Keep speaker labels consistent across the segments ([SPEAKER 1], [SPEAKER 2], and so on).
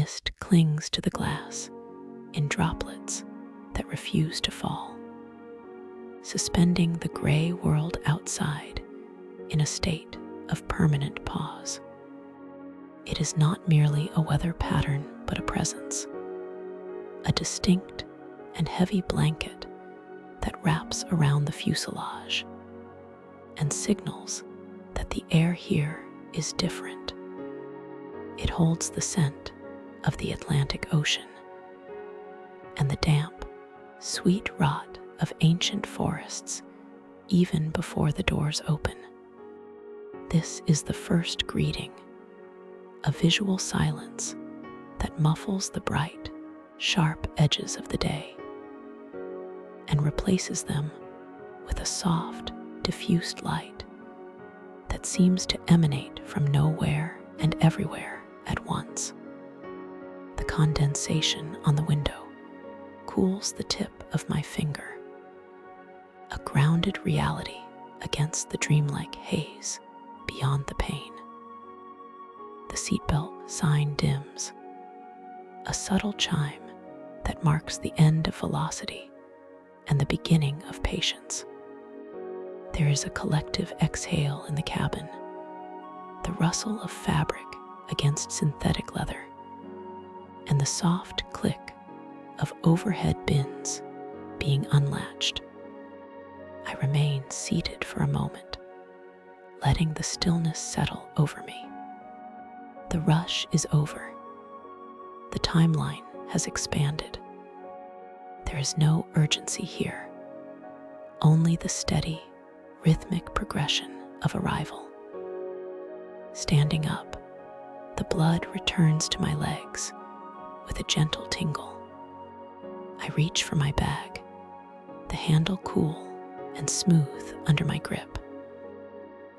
[SPEAKER 1] mist clings to the glass in droplets that refuse to fall, suspending the gray world outside in a state of permanent pause. It is not merely a weather pattern, but a presence, a distinct and heavy blanket that wraps around the fuselage and signals that the air here is different. It holds the scent of the Atlantic Ocean and the damp, sweet rot of ancient forests even before the doors open. This is the first greeting, a visual silence that muffles the bright, sharp edges of the day and replaces them with a soft, diffused light that seems to emanate from nowhere and everywhere at once. The condensation on the window cools the tip of my finger, a grounded reality against the dreamlike haze beyond the pane. The seatbelt sign dims, a subtle chime that marks the end of velocity and the beginning of patience. There is a collective exhale in the cabin, the rustle of fabric against synthetic leather, and the soft click of overhead bins being unlatched. I remain seated for a moment, letting the stillness settle over me. The rush is over. The timeline has expanded. There is no urgency here, only the steady, rhythmic progression of arrival. Standing up, the blood returns to my legs with a gentle tingle. I reach for my bag, the handle cool and smooth under my grip.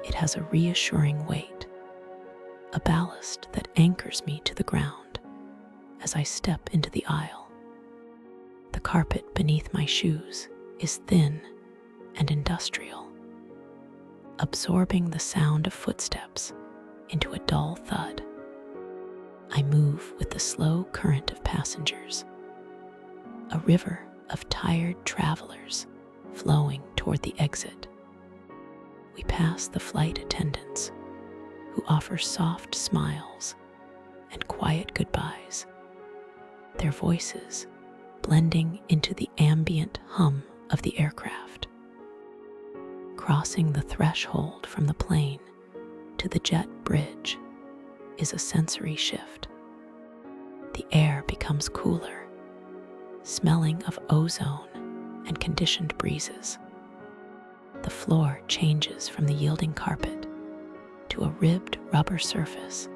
[SPEAKER 1] It has a reassuring weight, a ballast that anchors me to the ground as I step into the aisle. The carpet beneath my shoes is thin and industrial, absorbing the sound of footsteps into a dull thud. I move with the slow current of passengers, a river of tired travelers flowing toward the exit. We pass the flight attendants who offer soft smiles and quiet goodbyes, their voices blending into the ambient hum of the aircraft. Crossing the threshold from the plane to the jet bridge is a sensory shift. The air becomes cooler, smelling of ozone and conditioned breezes. The floor changes from the yielding carpet to a ribbed rubber surface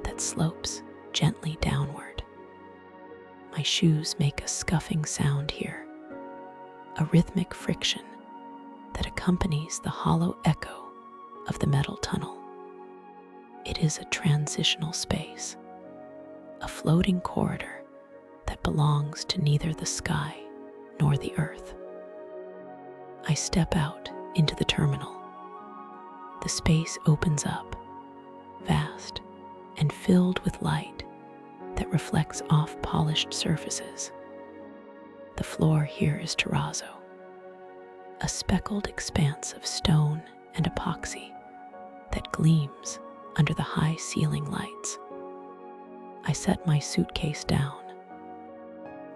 [SPEAKER 1] that slopes gently downward. My shoes make a scuffing sound here, a rhythmic friction that accompanies the hollow echo of the metal tunnel. It is a transitional space, a floating corridor that belongs to neither the sky nor the earth. I step out into the terminal. The space opens up, vast and filled with light that reflects off polished surfaces. The floor here is terrazzo, a speckled expanse of stone and epoxy that gleams under the high ceiling lights. I set my suitcase down.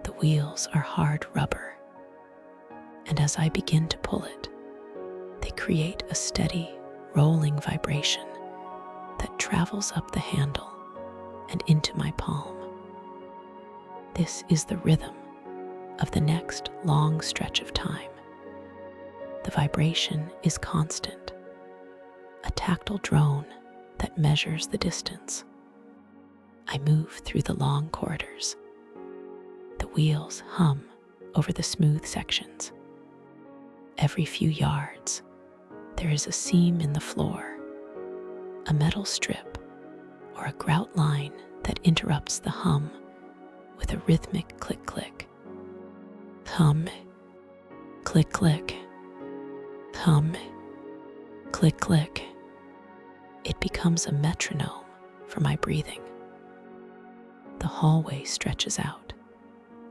[SPEAKER 1] The wheels are hard rubber, and as I begin to pull it, they create a steady, rolling vibration that travels up the handle and into my palm. This is the rhythm of the next long stretch of time. The vibration is constant, a tactile drone that measures the distance. I move through the long corridors. The wheels hum over the smooth sections. Every few yards, there is a seam in the floor, a metal strip, or a grout line that interrupts the hum with a rhythmic click-click. Hum, click-click, hum, click-click. It becomes a metronome for my breathing. The hallway stretches out,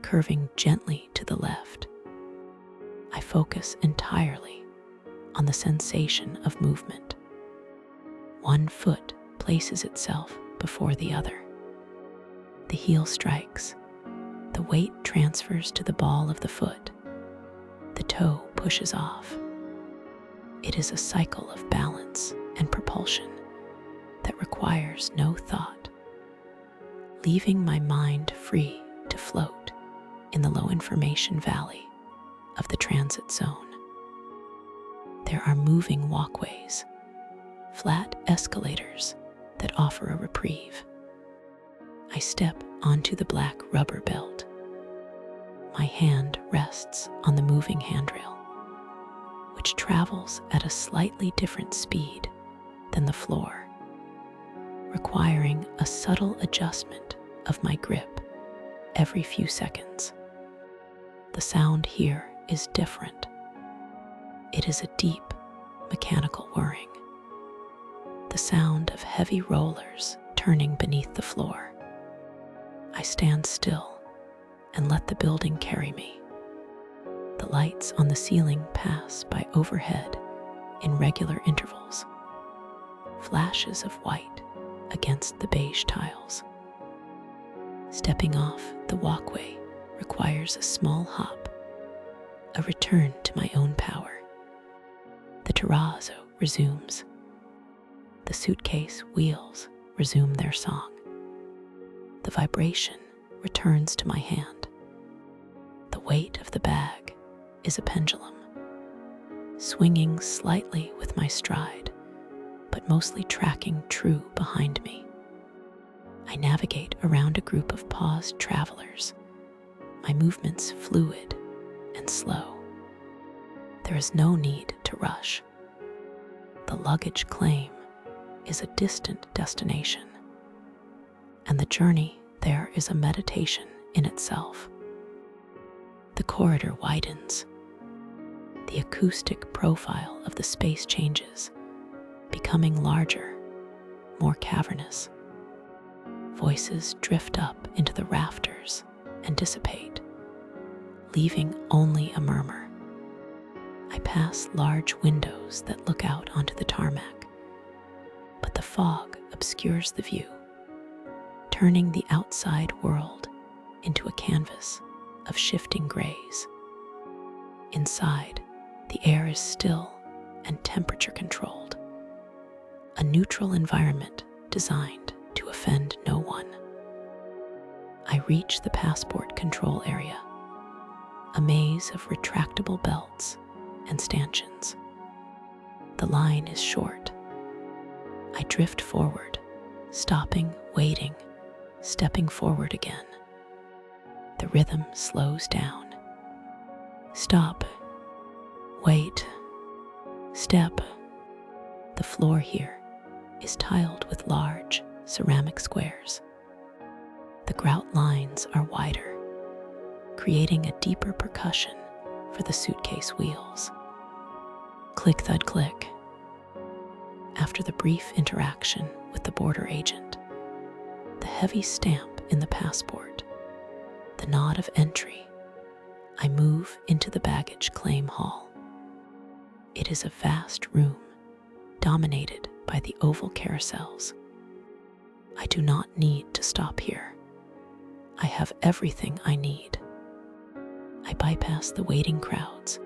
[SPEAKER 1] curving gently to the left. I focus entirely on the sensation of movement. One foot places itself before the other. The heel strikes. The weight transfers to the ball of the foot. The toe pushes off. It is a cycle of balance and propulsion that requires no thought, leaving my mind free to float in the low information valley of the transit zone. There are moving walkways, flat escalators that offer a reprieve. I step onto the black rubber belt. My hand rests on the moving handrail, which travels at a slightly different speed than the floor, requiring a subtle adjustment of my grip every few seconds. The sound here is different. It is a deep, mechanical whirring, the sound of heavy rollers turning beneath the floor. I stand still and let the building carry me. The lights on the ceiling pass by overhead in regular intervals, flashes of white against the beige tiles. Stepping off the walkway requires a small hop, a return to my own power. The terrazzo resumes. The suitcase wheels resume their song. The vibration returns to my hand. The weight of the bag is a pendulum, swinging slightly with my stride, but mostly tracking true behind me. I navigate around a group of paused travelers, my movements fluid and slow. There is no need to rush. The luggage claim is a distant destination, and the journey there is a meditation in itself. The corridor widens. The acoustic profile of the space changes, becoming larger, more cavernous. Voices drift up into the rafters and dissipate, leaving only a murmur. I pass large windows that look out onto the tarmac, but the fog obscures the view, turning the outside world into a canvas of shifting grays. Inside, the air is still and temperature controlled, a neutral environment designed to offend no one. I reach the passport control area, a maze of retractable belts and stanchions. The line is short. I drift forward, stopping, waiting, stepping forward again. The rhythm slows down. Stop. Wait. Step. The floor here is tiled with large ceramic squares. The grout lines are wider, creating a deeper percussion for the suitcase wheels. Click, thud, click. After the brief interaction with the border agent, the heavy stamp in the passport, the nod of entry, I move into the baggage claim hall. It is a vast room dominated by the oval carousels. I do not need to stop here. I have everything I need. I bypass the waiting crowds,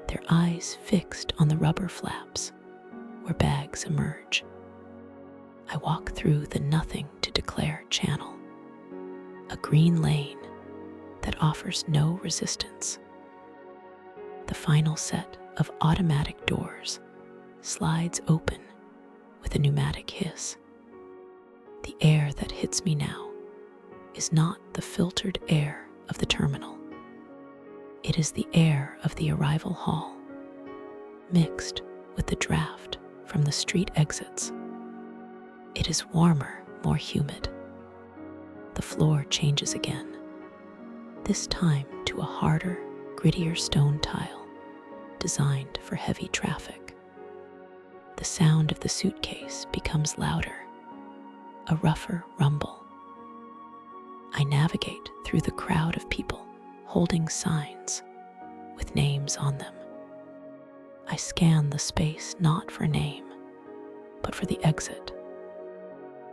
[SPEAKER 1] their eyes fixed on the rubber flaps where bags emerge. I walk through the nothing to declare channel, a green lane that offers no resistance. The final set of automatic doors slides open with a pneumatic hiss. The air that hits me now is not the filtered air of the terminal. It is the air of the arrival hall, mixed with the draft from the street exits. It is warmer, more humid. The floor changes again, this time to a harder, grittier stone tile designed for heavy traffic. The sound of the suitcase becomes louder, a rougher rumble. I navigate through the crowd of people holding signs with names on them. I scan the space not for name, but for the exit.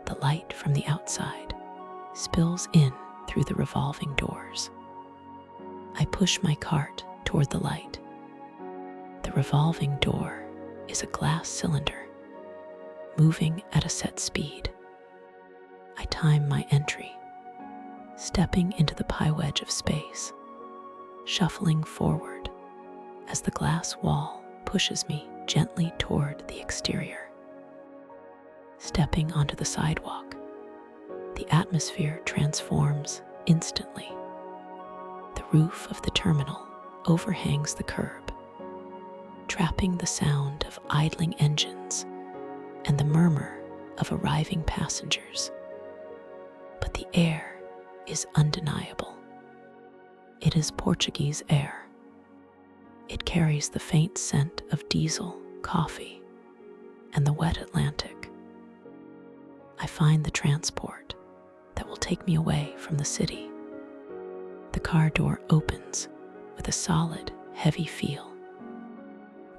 [SPEAKER 1] The light from the outside spills in through the revolving doors. I push my cart toward the light. The revolving door is a glass cylinder, moving at a set speed. I time my entry, stepping into the pie wedge of space, shuffling forward as the glass wall pushes me gently toward the exterior. Stepping onto the sidewalk, the atmosphere transforms instantly. The roof of the terminal overhangs the curb, trapping the sound of idling engines and the murmur of arriving passengers. But the air is undeniable. It is Portuguese air. It carries the faint scent of diesel, coffee, and the wet Atlantic. I find the transport that will take me away from the city. The car door opens with a solid, heavy feel.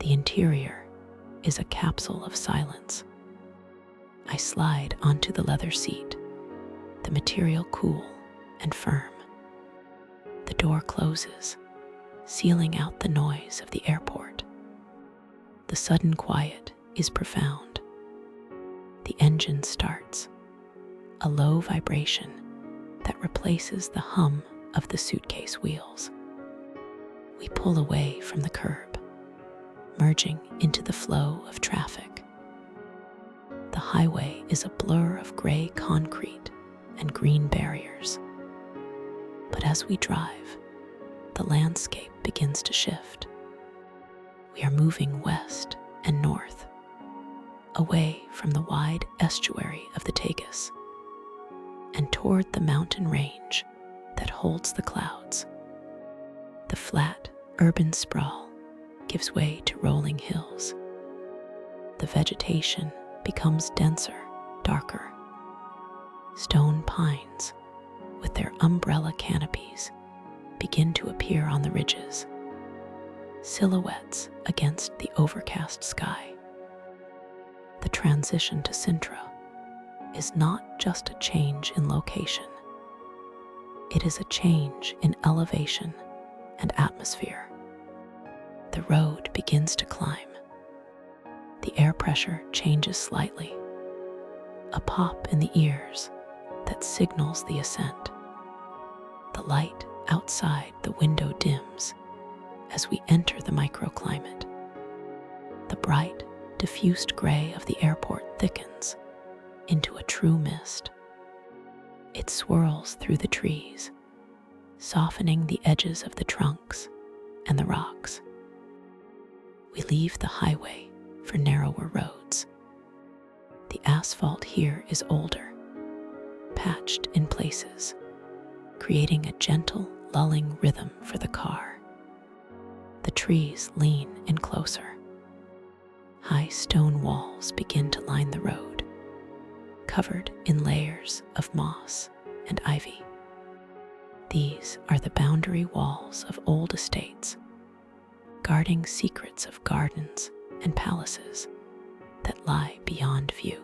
[SPEAKER 1] The interior is a capsule of silence. I slide onto the leather seat, the material cool and firm. The door closes, sealing out the noise of the airport. The sudden quiet is profound. The engine starts, a low vibration that replaces the hum of the suitcase wheels. We pull away from the curb, merging into the flow of traffic. The highway is a blur of gray concrete and green barriers. But as we drive, the landscape begins to shift. We are moving west and north, away from the wide estuary of the Tagus, and toward the mountain range that holds the clouds. The flat, urban sprawl gives way to rolling hills. The vegetation becomes denser, darker. Stone pines, with their umbrella canopies, begin to appear on the ridges, silhouettes against the overcast sky. The transition to Sintra is not just a change in location. It is a change in elevation and atmosphere. The road begins to climb. The air pressure changes slightly, a pop in the ears that signals the ascent. The light outside the window dims as we enter the microclimate. The bright, diffused gray of the airport thickens into a true mist. It swirls through the trees, softening the edges of the trunks and the rocks. We leave the highway for narrower roads. The asphalt here is older, patched in places, creating a gentle, lulling rhythm for the car. The trees lean in closer. High stone walls begin to line the road, covered in layers of moss and ivy. These are the boundary walls of old estates, guarding secrets of gardens and palaces that lie beyond view.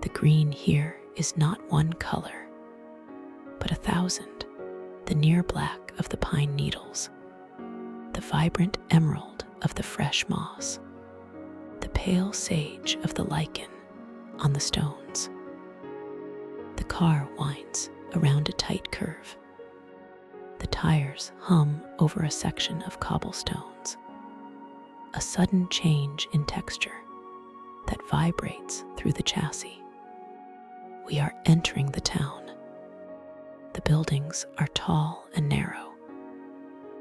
[SPEAKER 1] The green here is not one color, but 1,000, the near black of the pine needles, the vibrant emerald of the fresh moss, the pale sage of the lichen on the stones. The car winds around a tight curve. The tires hum over a section of cobblestones, a sudden change in texture that vibrates through the chassis. We are entering the town. The buildings are tall and narrow,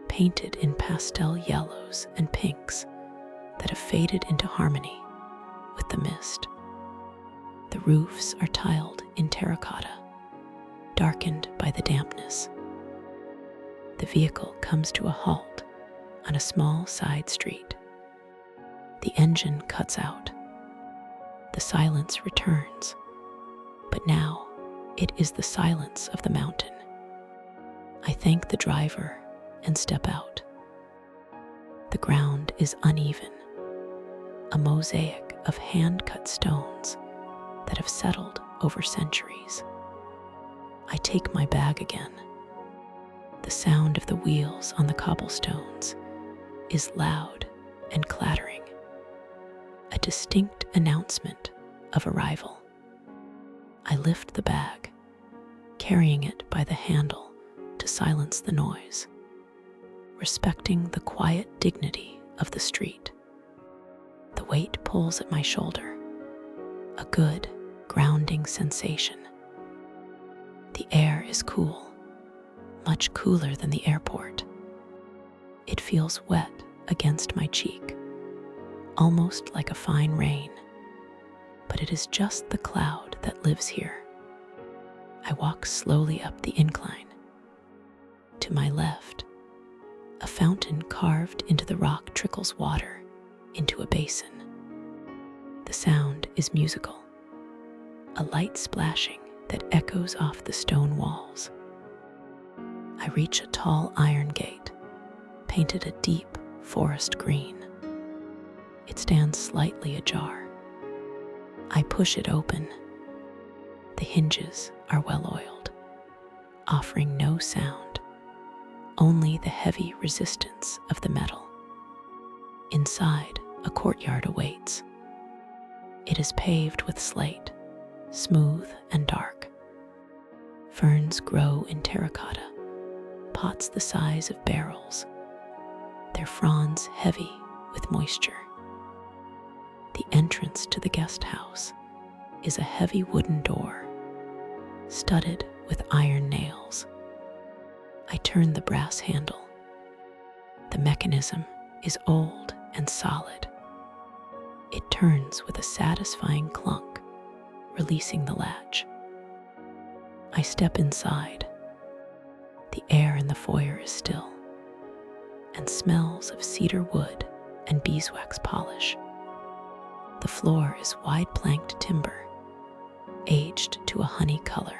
[SPEAKER 1] painted in pastel yellows and pinks that have faded into harmony with the mist. The roofs are tiled in terracotta, darkened by the dampness. The vehicle comes to a halt on a small side street. The engine cuts out. The silence returns, but now It is the silence of the mountain. I thank the driver and step out. The ground is uneven, a mosaic of hand-cut stones that have settled over centuries. I take my bag again. The sound of the wheels on the cobblestones is loud and clattering, a distinct announcement of arrival. I lift the bag, carrying it by the handle to silence the noise, respecting the quiet dignity of the street. The weight pulls at my shoulder, a good, grounding sensation. The air is cool, much cooler than the airport. It feels wet against my cheek, almost like a fine rain, but it is just the cloud that lives here. I walk slowly up the incline. To my left, a fountain carved into the rock trickles water into a basin. The sound is musical, a light splashing that echoes off the stone walls. I reach a tall iron gate, painted a deep forest green. It stands slightly ajar. I push it open. The hinges are well oiled, offering no sound, only the heavy resistance of the metal. Inside, a courtyard awaits. It is paved with slate, smooth and dark. Ferns grow in terracotta, pots the size of barrels, their fronds heavy with moisture. The entrance to the guest house is a heavy wooden door, studded with iron nails. I turn the brass handle. The mechanism is old and solid. It turns with a satisfying clunk, releasing the latch. I step inside. The air in the foyer is still, and smells of cedar wood and beeswax polish. The floor is wide-planked timber, aged to a honey color.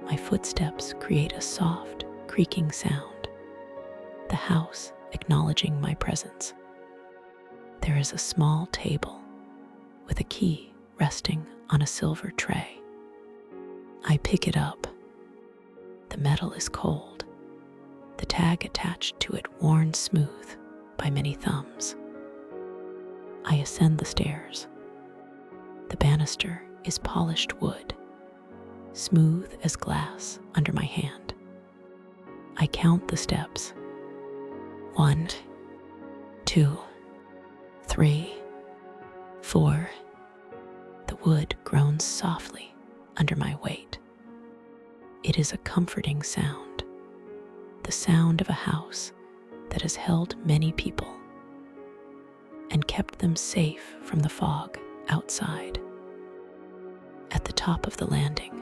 [SPEAKER 1] My footsteps create a soft, creaking sound, the house acknowledging my presence. There is a small table with a key resting on a silver tray. I pick it up. The metal is cold, the tag attached to it worn smooth by many thumbs. I ascend the stairs. The banister is polished wood, smooth as glass under my hand. I count the steps. 1, 2, 3, 4. The wood groans softly under my weight. It is a comforting sound, the sound of a house that has held many people and kept them safe from the fog outside. At the top of the landing,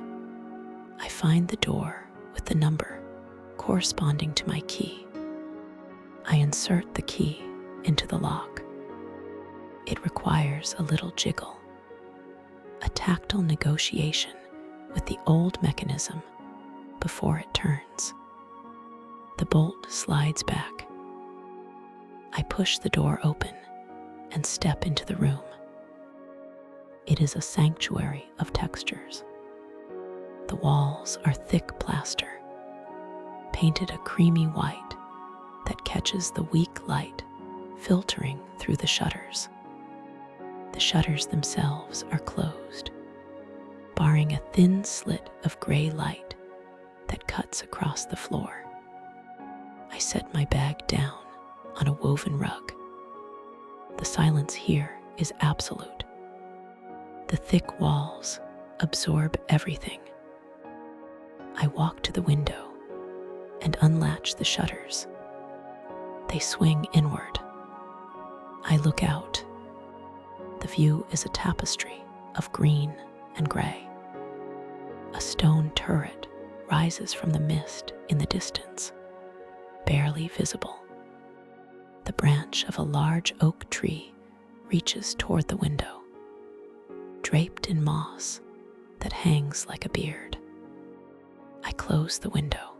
[SPEAKER 1] I find the door with the number corresponding to my key. I insert the key into the lock. It requires a little jiggle, a tactile negotiation with the old mechanism before it turns. The bolt slides back. I push the door open and step into the room. It is a sanctuary of textures. The walls are thick plaster, painted a creamy white that catches the weak light filtering through the shutters. The shutters themselves are closed, barring a thin slit of gray light that cuts across the floor. I set my bag down on a woven rug. The silence here is absolute. The thick walls absorb everything. I walk to the window and unlatch the shutters. They swing inward. I look out. The view is a tapestry of green and gray. A stone turret rises from the mist in the distance, barely visible. The branch of a large oak tree reaches toward the window. Draped in moss, that hangs like a beard. I close the window,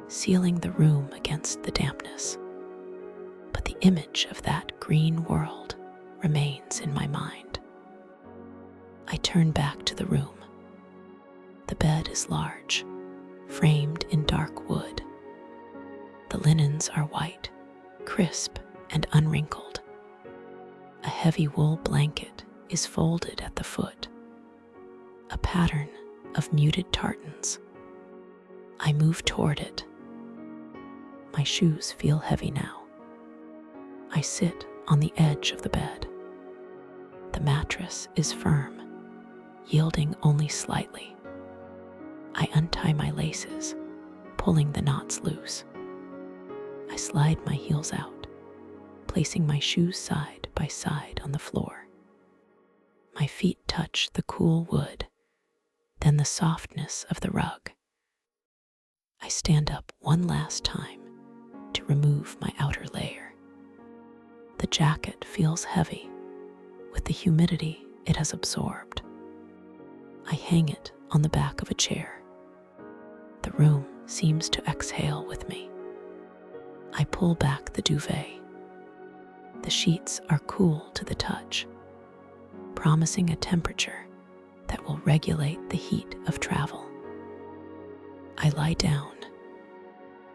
[SPEAKER 1] sealing the room against the dampness. But the image of that green world remains in my mind. I turn back to the room. The bed is large, framed in dark wood. The linens are white, crisp, and unwrinkled. A heavy wool blanket is folded at the foot, a pattern of muted tartans. I move toward it. My shoes feel heavy now. I sit on the edge of the bed. The mattress is firm, yielding only slightly. I untie my laces, pulling the knots loose. I slide my heels out, placing my shoes side by side on the floor. My feet touch the cool wood, then the softness of the rug. I stand up one last time to remove my outer layer. The jacket feels heavy with the humidity it has absorbed. I hang it on the back of a chair. The room seems to exhale with me. I pull back the duvet. The sheets are cool to the touch, promising a temperature that will regulate the heat of travel. I lie down.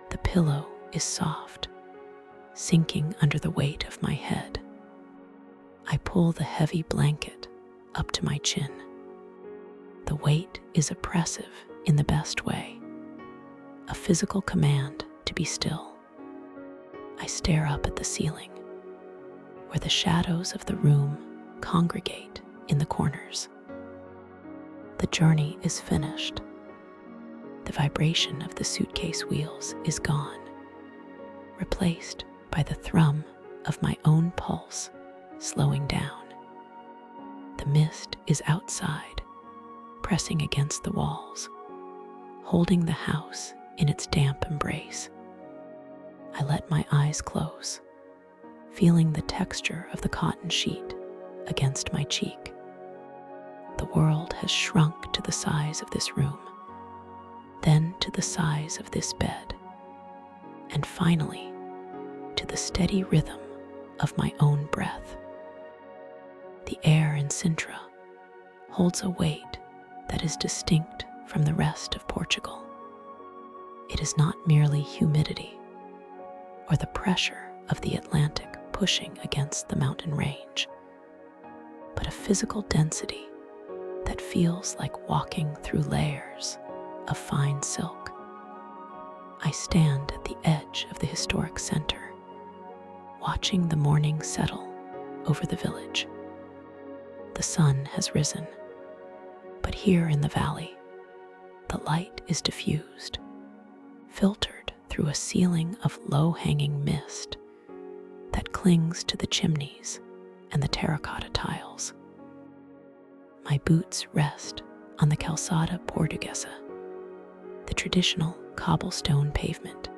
[SPEAKER 1] The pillow is soft, sinking under the weight of my head. I pull the heavy blanket up to my chin. The weight is oppressive in the best way, a physical command to be still. I stare up at the ceiling, where the shadows of the room congregate in the corners. The journey is finished. The vibration of the suitcase wheels is gone, replaced by the thrum of my own pulse slowing down. The mist is outside, pressing against the walls, holding the house in its damp embrace. I let my eyes close, feeling the texture of the cotton sheet against my cheek. The world has shrunk to the size of this room, then to the size of this bed, and finally to the steady rhythm of my own breath. The air in Sintra holds a weight that is distinct from the rest of Portugal. It is not merely humidity or the pressure of the Atlantic pushing against the mountain range, but a physical density that feels like walking through layers of fine silk. I stand at the edge of the historic center, watching the morning settle over the village. The sun has risen, but here in the valley, the light is diffused, filtered through a ceiling of low-hanging mist that clings to the chimneys and the terracotta tiles. My boots rest on the calçada portuguesa, the traditional cobblestone pavement.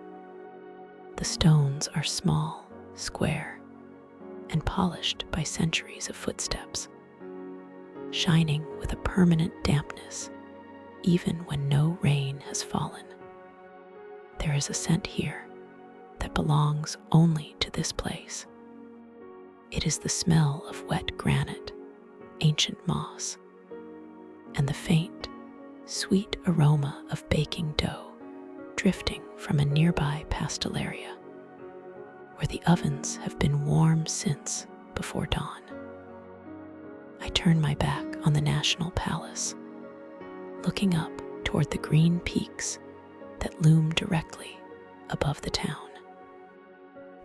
[SPEAKER 1] The stones are small, square, and polished by centuries of footsteps, shining with a permanent dampness even when no rain has fallen. There is a scent here that belongs only to this place. It is the smell of wet granite, ancient moss, and the faint, sweet aroma of baking dough drifting from a nearby pastelaria, where the ovens have been warm since before dawn. I turn my back on the National Palace, looking up toward the green peaks that loom directly above the town.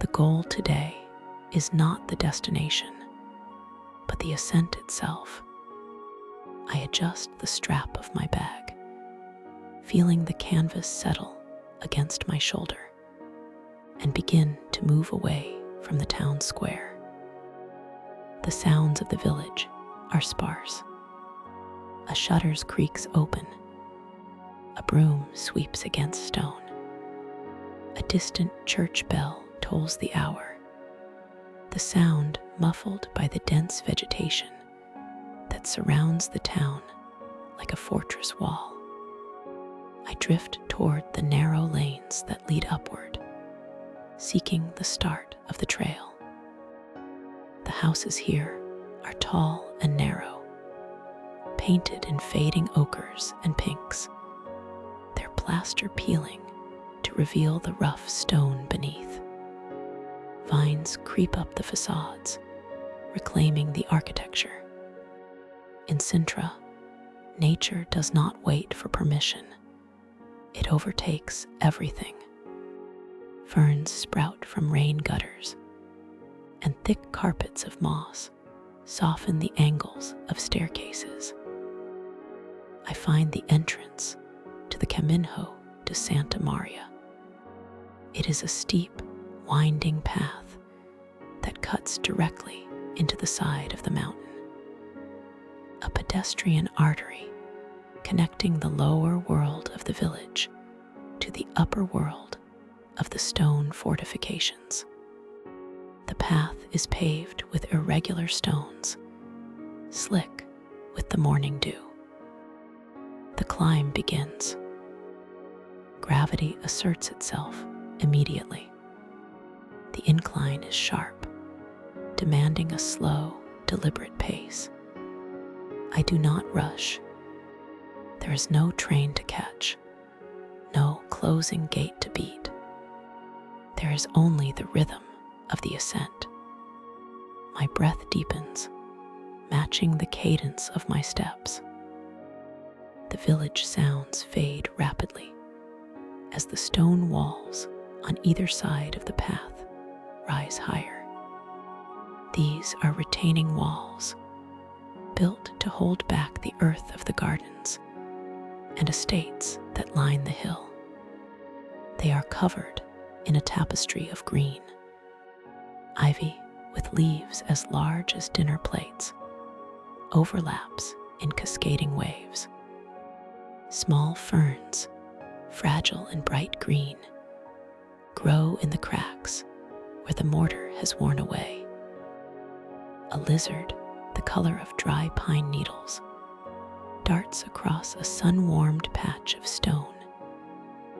[SPEAKER 1] The goal today is not the destination, but the ascent itself. I adjust the strap of my bag, feeling the canvas settle against my shoulder, and begin to move away from the town square. The sounds of the village are sparse. A shutter's creaks open. A broom sweeps against stone. A distant church bell tolls the hour, the sound muffled by the dense vegetation that surrounds the town like a fortress wall. I drift toward the narrow lanes that lead upward, seeking the start of the trail. The houses here are tall and narrow, painted in fading ochres and pinks, their plaster peeling to reveal the rough stone beneath. Vines creep up the facades, reclaiming the architecture. In Sintra, nature does not wait for permission. It overtakes everything. Ferns sprout from rain gutters, and thick carpets of moss soften the angles of staircases. I find the entrance to the Caminho de Santa Maria. It is a steep, winding path that cuts directly into the side of the mountain. A pedestrian artery connecting the lower world of the village to the upper world of the stone fortifications. The path is paved with irregular stones, slick with the morning dew. The climb begins. Gravity asserts itself immediately. The incline is sharp, demanding a slow, deliberate pace. I do not rush. There is no train to catch, no closing gate to beat. There is only the rhythm of the ascent. My breath deepens, matching the cadence of my steps. The village sounds fade rapidly as the stone walls on either side of the path rise higher. These are retaining walls, built to hold back the earth of the gardens and estates that line the hill. They are covered in a tapestry of green. Ivy, with leaves as large as dinner plates, overlaps in cascading waves. Small ferns, fragile and bright green, grow in the cracks where the mortar has worn away. A lizard, the color of dry pine needles, darts across a sun-warmed patch of stone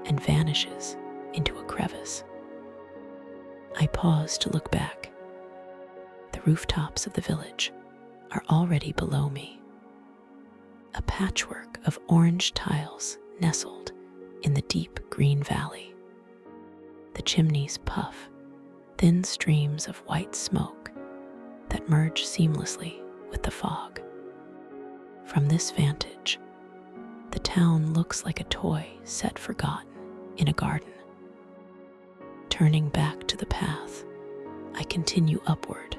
[SPEAKER 1] and vanishes into a crevice. I pause to look back. The rooftops of the village are already below me. A patchwork of orange tiles nestled in the deep green valley. The chimneys puff thin streams of white smoke that merge seamlessly with the fog. From this vantage, the town looks like a toy set forgotten in a garden. Turning back to the path, I continue upward.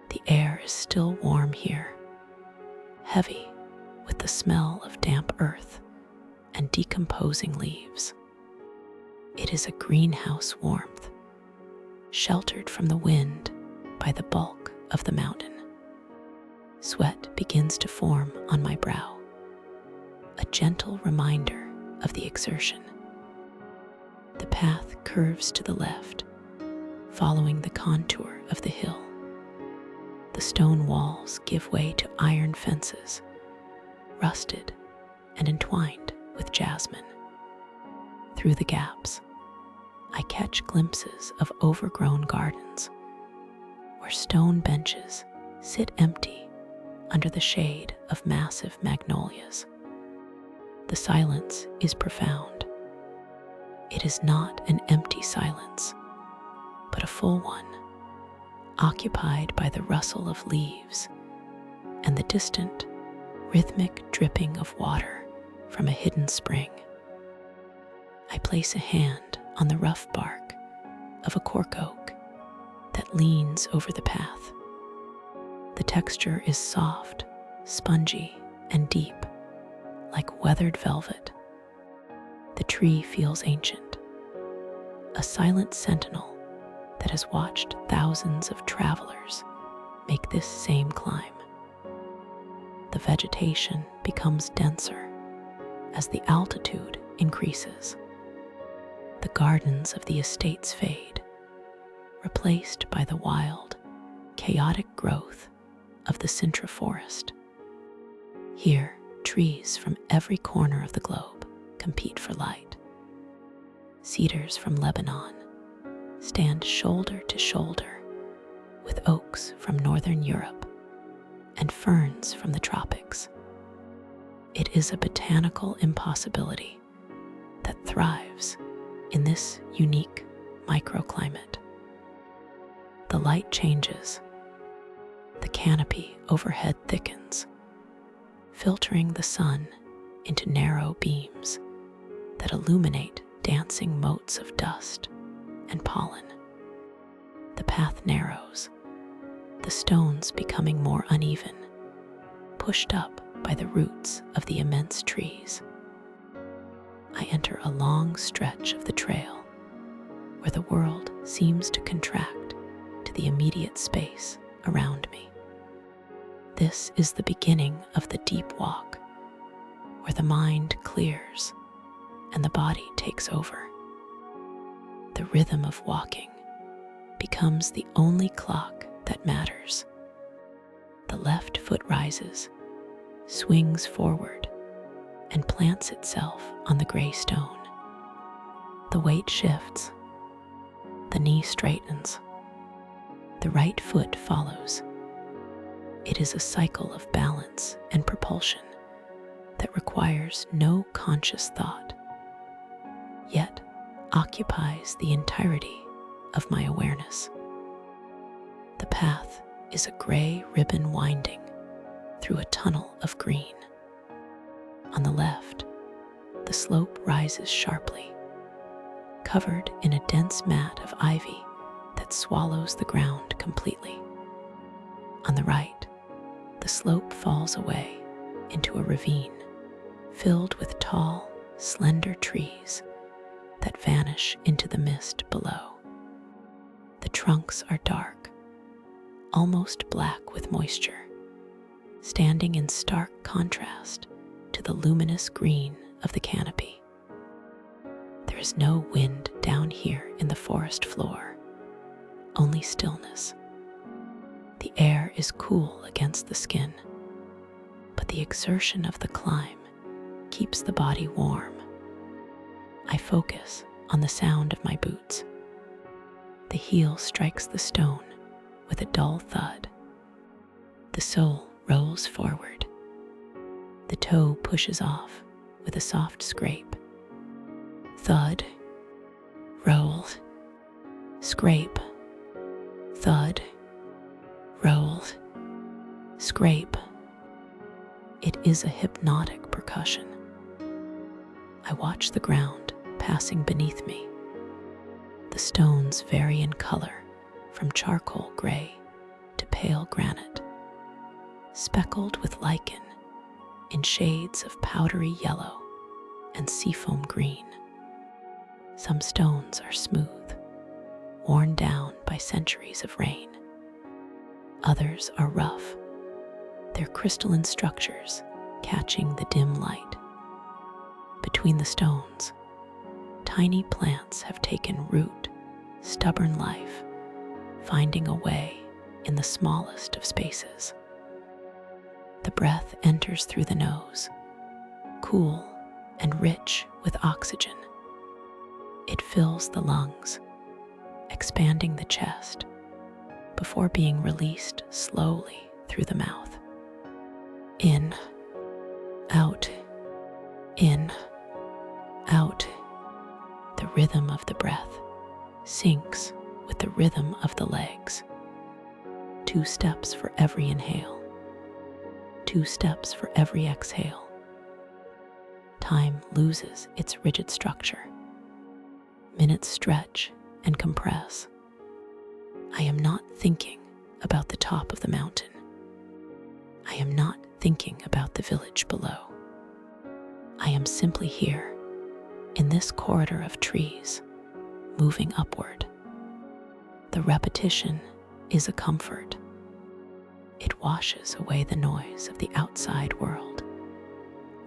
[SPEAKER 1] The air is still warm here, heavy with the smell of damp earth and decomposing leaves. It is a greenhouse warmth, sheltered from the wind by the bulk of the mountain. Sweat begins to form on my brow, a gentle reminder of the exertion. The path curves to the left, following the contour of the hill. The stone walls give way to iron fences, rusted and entwined with jasmine. Through the gaps, I catch glimpses of overgrown gardens, where stone benches sit empty under the shade of massive magnolias. The silence is profound. It is not an empty silence, but a full one, occupied by the rustle of leaves and the distant, rhythmic dripping of water from a hidden spring. I place a hand on the rough bark of a cork oak that leans over the path. The texture is soft, spongy, and deep, like weathered velvet. The tree feels ancient, a silent sentinel that has watched thousands of travelers make this same climb. The vegetation becomes denser as the altitude increases. The gardens of the estates fade, replaced by the wild, chaotic growth of the Sintra forest. Here, Trees from every corner of the globe compete for light. Cedars from Lebanon stand shoulder to shoulder with oaks from northern Europe and ferns from the tropics. It is a botanical impossibility that thrives in this unique microclimate. The light changes. The canopy overhead thickens, filtering the sun into narrow beams that illuminate dancing motes of dust and pollen. The path narrows, the stones becoming more uneven, pushed up by the roots of the immense trees. I enter a long stretch of the trail where the world seems to contract to the immediate space around me. This is the beginning of the deep walk, where the mind clears and the body takes over. The rhythm of walking becomes the only clock that matters. The left foot rises, swings forward, and plants itself on the gray stone. The weight shifts, the knee straightens, the right foot follows. It is a cycle of balance and propulsion that requires no conscious thought, yet occupies the entirety of my awareness. The path is a gray ribbon winding through a tunnel of green. On the left, the slope rises sharply, covered in a dense mat of ivy that swallows the ground completely. On the right, the slope falls away into a ravine filled with tall, slender trees that vanish into the mist below. The trunks are dark, almost black with moisture, standing in stark contrast to the luminous green of the canopy. There is no wind down here in the forest floor, only stillness. The air is cool against the skin, but the exertion of the climb keeps the body warm. I focus on the sound of my boots. The heel strikes the stone with a dull thud. The sole rolls forward. The toe pushes off with a soft scrape. Thud, roll, scrape, thud, roll, scrape. It is a hypnotic percussion. I watch the ground passing beneath me. The stones vary in color from charcoal gray to pale granite, speckled with lichen in shades of powdery yellow and seafoam green. Some stones are smooth, worn down by centuries of rain. Others are rough, their crystalline structures catching the dim light. Between the stones, tiny plants have taken root, stubborn life, finding a way in the smallest of spaces. The breath enters through the nose, cool and rich with oxygen. It fills the lungs, expanding the chest, before being released slowly through the mouth. In, out, in, out. The rhythm of the breath syncs with the rhythm of the legs. 2 steps for every inhale, 2 steps for every exhale. Time loses its rigid structure. Minutes stretch and compress. I am not thinking about the top of the mountain. I am not thinking about the village below. I am simply here, in this corridor of trees, moving upward. The repetition is a comfort. It washes away the noise of the outside world,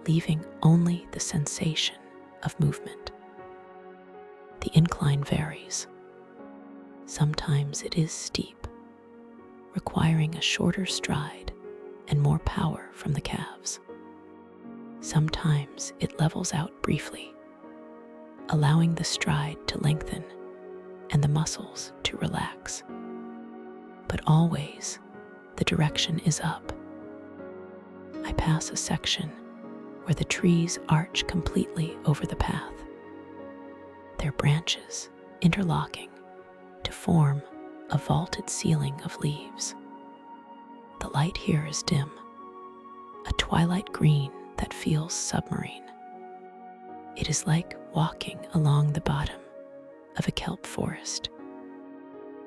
[SPEAKER 1] leaving only the sensation of movement. The incline varies. Sometimes it is steep, requiring a shorter stride and more power from the calves. Sometimes it levels out briefly, allowing the stride to lengthen and the muscles to relax. But always, the direction is up. I pass a section where the trees arch completely over the path, their branches interlocking to form a vaulted ceiling of leaves. The light here is dim, a twilight green that feels submarine. It is like walking along the bottom of a kelp forest.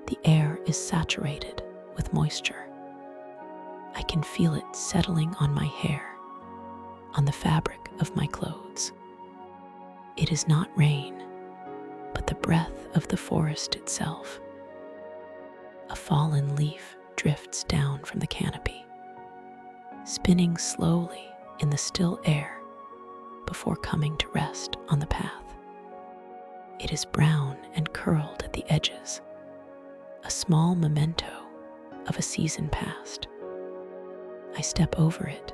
[SPEAKER 1] The air is saturated with moisture. I can feel it settling on my hair, on the fabric of my clothes. It is not rain, but the breath of the forest itself. A fallen leaf drifts down from the canopy, spinning slowly in the still air before coming to rest on the path. It is brown and curled at the edges, a small memento of a season past. I step over it,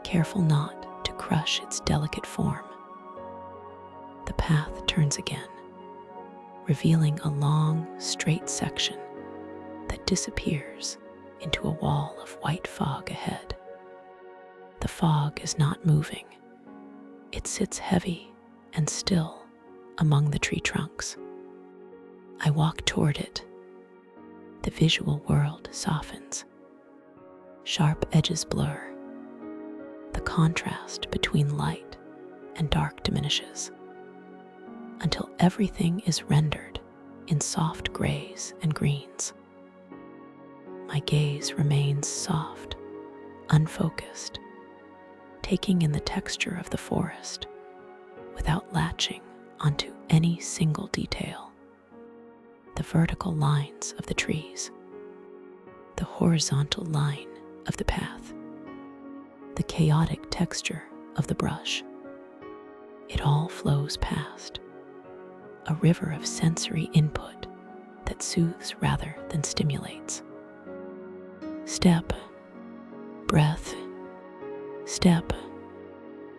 [SPEAKER 1] careful not to crush its delicate form. The path turns again, revealing a long, straight section that disappears into a wall of white fog ahead. The fog is not moving. It sits heavy and still among the tree trunks. I walk toward it. The visual world softens. Sharp edges blur. The contrast between light and dark diminishes, until everything is rendered in soft grays and greens. My gaze remains soft, unfocused, taking in the texture of the forest without latching onto any single detail. The vertical lines of the trees, the horizontal line of the path, the chaotic texture of the brush. It all flows past, a river of sensory input that soothes rather than stimulates. Step, breath, step,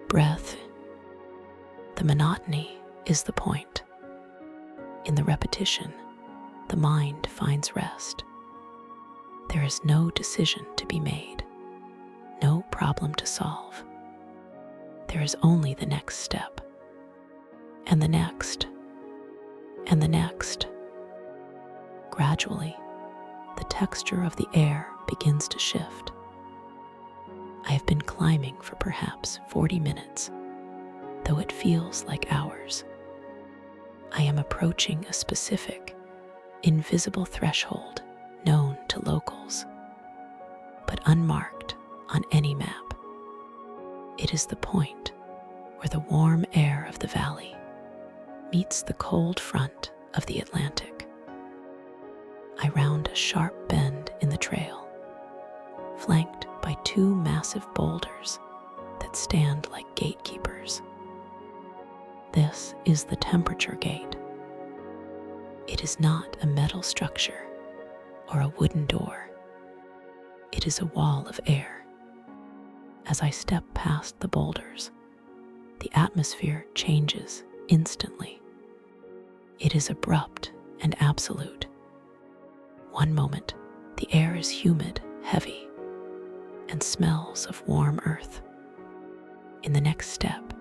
[SPEAKER 1] breath. The monotony is the point. In the repetition, the mind finds rest. There is no decision to be made, no problem to solve. There is only the next step, and the next, and the next. Gradually, the texture of the air begins to shift. I have been climbing for perhaps 40 minutes, though it feels like hours. I am approaching a specific, invisible threshold known to locals, but unmarked on any map. It is the point where the warm air of the valley meets the cold front of the Atlantic. I round a sharp bend in the trail, flanked by two massive boulders that stand like gatekeepers. This is the temperature gate. It is not a metal structure or a wooden door. It is a wall of air. As I step past the boulders, the atmosphere changes instantly. It is abrupt and absolute. One moment, the air is humid, heavy, and smells of warm earth. In the next step,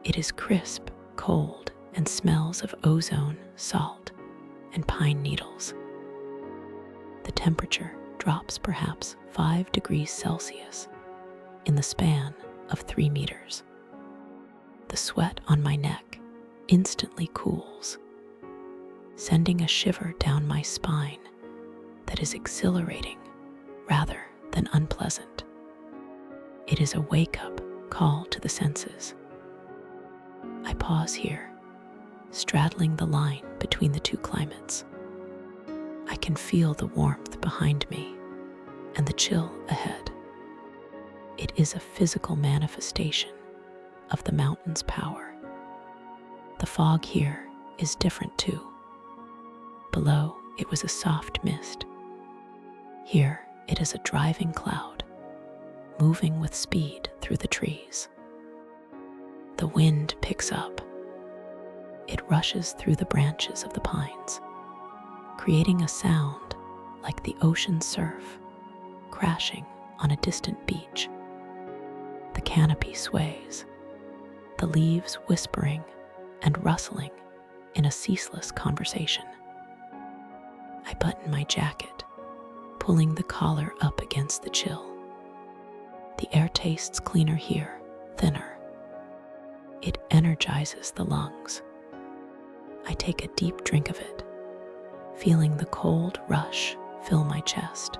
[SPEAKER 1] it is crisp, cold, and smells of ozone, salt, and pine needles. The temperature drops perhaps 5 degrees Celsius in the span of 3 meters. The sweat on my neck instantly cools, sending a shiver down my spine that is exhilarating rather than unpleasant. It is a wake-up call to the senses. I pause here, straddling the line between the two climates. I can feel the warmth behind me and the chill ahead. It is a physical manifestation of the mountain's power. The fog here is different too. Below, it was a soft mist. Here, it is a driving cloud, moving with speed through the trees. The wind picks up. It rushes through the branches of the pines, creating a sound like the ocean surf crashing on a distant beach. The canopy sways, the leaves whispering and rustling in a ceaseless conversation. I button my jacket, pulling the collar up against the chill. The air tastes cleaner here, thinner. It energizes the lungs. I take a deep drink of it, feeling the cold rush fill my chest.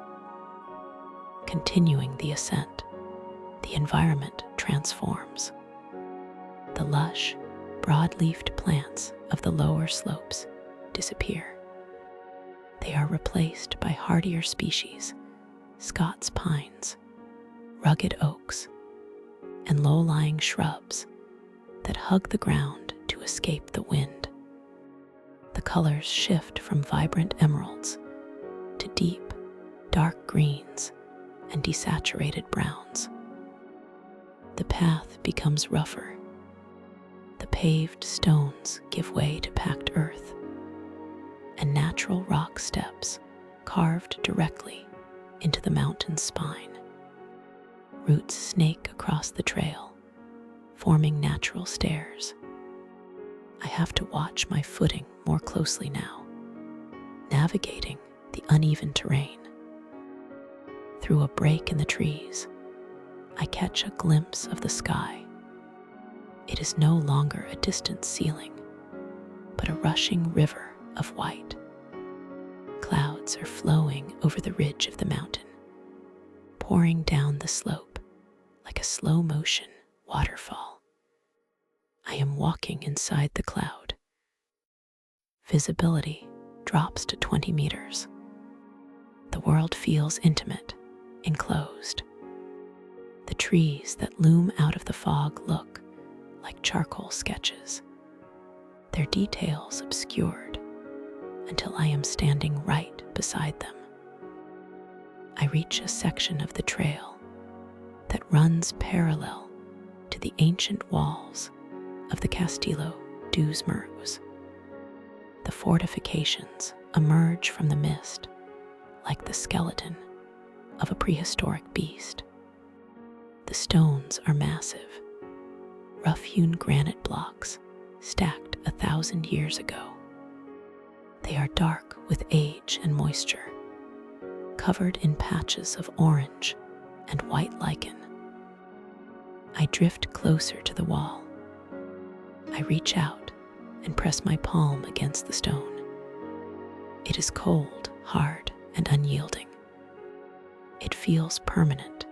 [SPEAKER 1] Continuing the ascent, the environment transforms. The lush, broad-leafed plants of the lower slopes disappear. They are replaced by hardier species, Scots pines, rugged oaks, and low-lying shrubs that hug the ground to escape the wind. The colors shift from vibrant emeralds to deep, dark greens and desaturated browns. The path becomes rougher. The paved stones give way to packed earth, and natural rock steps carved directly into the mountain's spine. Roots snake across the trail, forming natural stairs. I have to watch my footing more closely now, navigating the uneven terrain. Through a break in the trees, I catch a glimpse of the sky. It is no longer a distant ceiling, but a rushing river of white. Clouds are flowing over the ridge of the mountain, pouring down the slope like a slow-motion waterfall. I am walking inside the cloud. Visibility drops to 20 meters. The world feels intimate, enclosed. The trees that loom out of the fog look like charcoal sketches, their details obscured until I am standing right beside them. I reach a section of the trail that runs parallel to the ancient walls of the Castillo dos Muros. The fortifications emerge from the mist like the skeleton of a prehistoric beast. The stones are massive, rough-hewn granite blocks stacked 1,000 years ago. They are dark with age and moisture, covered in patches of orange and white lichen. I drift closer to the wall. I reach out and press my palm against the stone. It is cold, hard, and unyielding. It feels permanent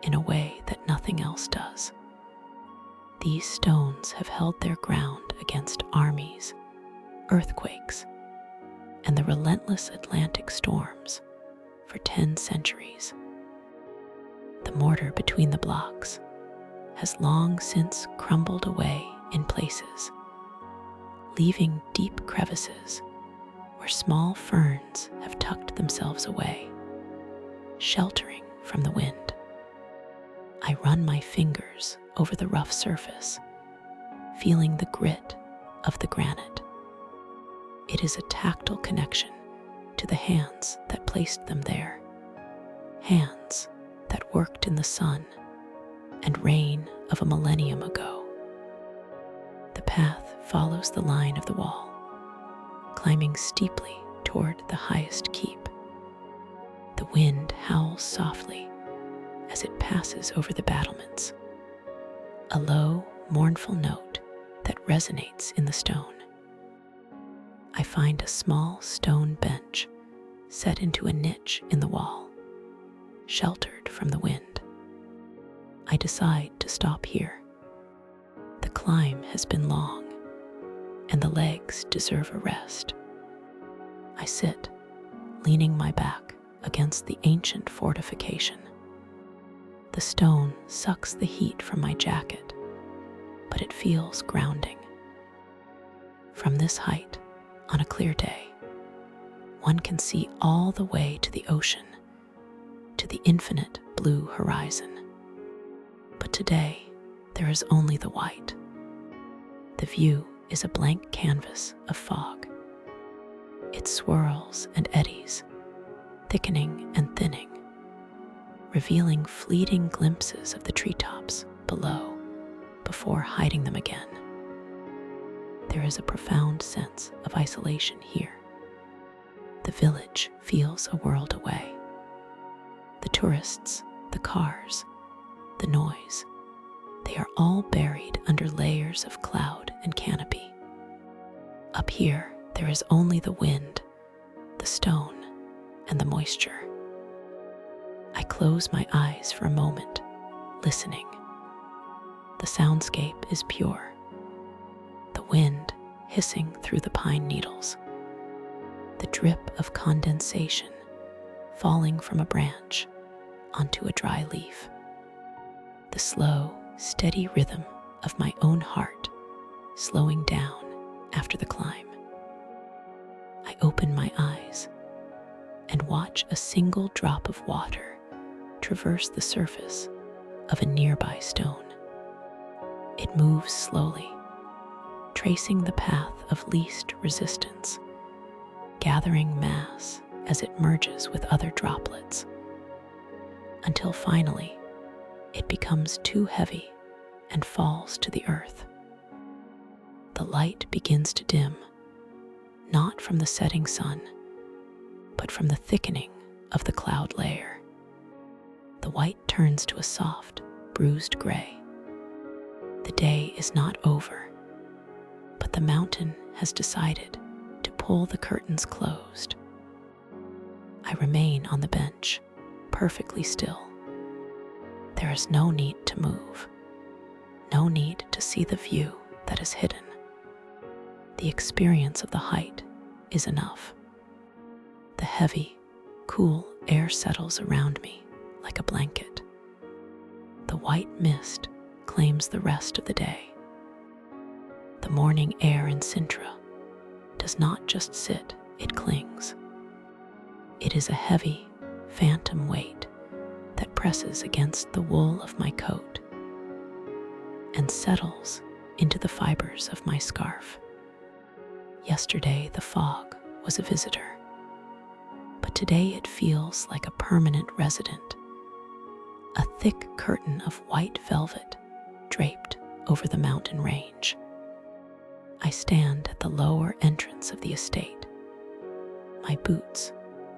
[SPEAKER 1] in a way that nothing else does. These stones have held their ground against armies, earthquakes, and the relentless Atlantic storms for 10 centuries. The mortar between the blocks has long since crumbled away in places, leaving deep crevices where small ferns have tucked themselves away, sheltering from the wind. I run my fingers over the rough surface, feeling the grit of the granite. It is a tactile connection to the hands that placed them there, hands that worked in the sun and rain of a millennium ago. The path follows the line of the wall, climbing steeply toward the highest keep. The wind howls softly as it passes over the battlements, a low, mournful note that resonates in the stone. I find a small stone bench set into a niche in the wall, sheltered from the wind. I decide to stop here. The climb has been long, and the legs deserve a rest. I sit, leaning my back against the ancient fortification. The stone sucks the heat from my jacket, but it feels grounding. From this height, on a clear day, one can see all the way to the ocean, to the infinite blue horizon. But today, there is only the white, The view is a blank canvas of fog. It swirls and eddies, thickening and thinning, revealing fleeting glimpses of the treetops below before hiding them again. There is a profound sense of isolation here. The village feels a world away. The tourists, the cars, the noise, they are all buried under layers of cloud and canopy. Up here, there is only the wind, the stone, and the moisture. I close my eyes for a moment, listening. The soundscape is pure. The wind hissing through the pine needles. The drip of condensation falling from a branch onto a dry leaf. The slow, steady rhythm of my own heart slowing down after the climb. I open my eyes and watch a single drop of water traverse the surface of a nearby stone. It moves slowly, tracing the path of least resistance, gathering mass as it merges with other droplets, until finally it becomes too heavy and falls to the earth. The light begins to dim, not from the setting sun, but from the thickening of the cloud layer. The white turns to a soft, bruised gray. The day is not over, but the mountain has decided to pull the curtains closed. I remain on the bench, perfectly still. There is no need to move, no need to see the view that is hidden. The experience of the height is enough. The heavy, cool air settles around me like a blanket. The white mist claims the rest of the day. The morning air in Sintra does not just sit, it clings. It is a heavy, phantom weight that presses against the wool of my coat and settles into the fibers of my scarf. Yesterday, the fog was a visitor, but today it feels like a permanent resident, a thick curtain of white velvet draped over the mountain range. I stand at the lower entrance of the estate, my boots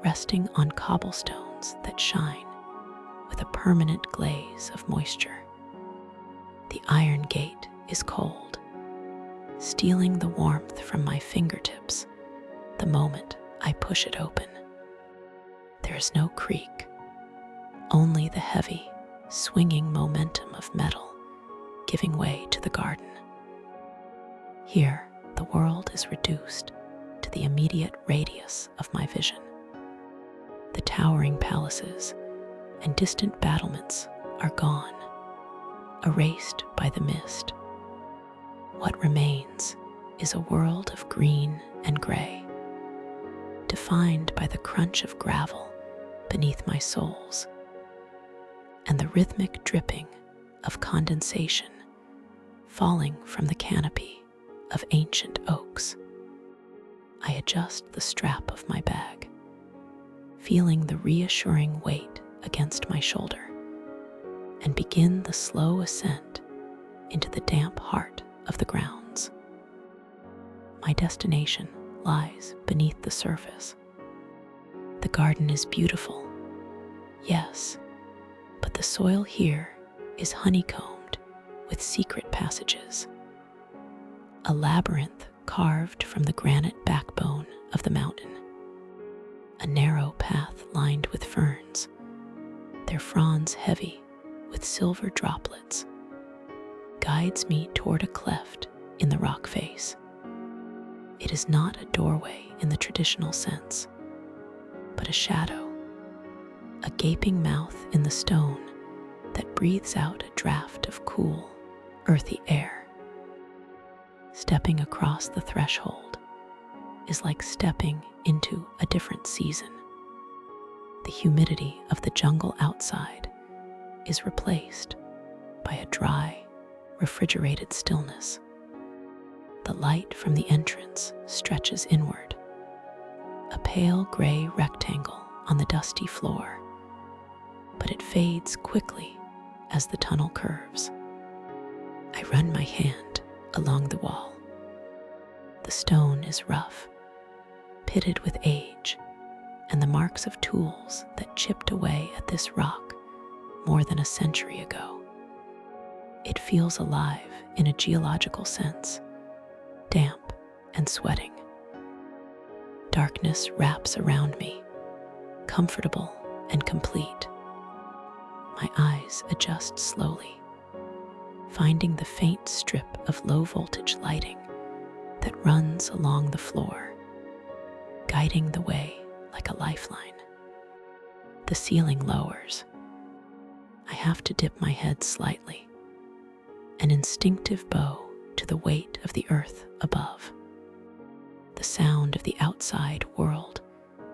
[SPEAKER 1] resting on cobblestones that shine with a permanent glaze of moisture. The iron gate is cold, stealing the warmth from my fingertips the moment I push it open. There is no creak, only the heavy, swinging momentum of metal giving way to the garden. Here, the world is reduced to the immediate radius of my vision. The towering palaces and distant battlements are gone, erased by the mist. What remains is a world of green and gray, defined by the crunch of gravel beneath my soles and the rhythmic dripping of condensation falling from the canopy of ancient oaks. I adjust the strap of my bag, feeling the reassuring weight against my shoulder, and begin the slow ascent into the damp heart of the grounds. My destination lies beneath the surface. The garden is beautiful, yes, but the soil here is honeycombed with secret passages, a labyrinth carved from the granite backbone of the mountain. A narrow path lined with ferns, their fronds heavy with silver droplets, guides me toward a cleft in the rock face. It is not a doorway in the traditional sense, but a shadow, a gaping mouth in the stone that breathes out a draft of cool, earthy air. Stepping across the threshold is like stepping into a different season. The humidity of the jungle outside is replaced by a dry, refrigerated stillness. The light from the entrance stretches inward, a pale gray rectangle on the dusty floor, but it fades quickly as the tunnel curves. I run my hand along the wall. The stone is rough, pitted with age, and the marks of tools that chipped away at this rock more than a century ago. It feels alive in a geological sense, damp and sweating. Darkness wraps around me, comfortable and complete. My eyes adjust slowly, finding the faint strip of low-voltage lighting that runs along the floor, guiding the way like a lifeline. The ceiling lowers. I have to dip my head slightly, an instinctive bow to the weight of the earth above. The sound of the outside world,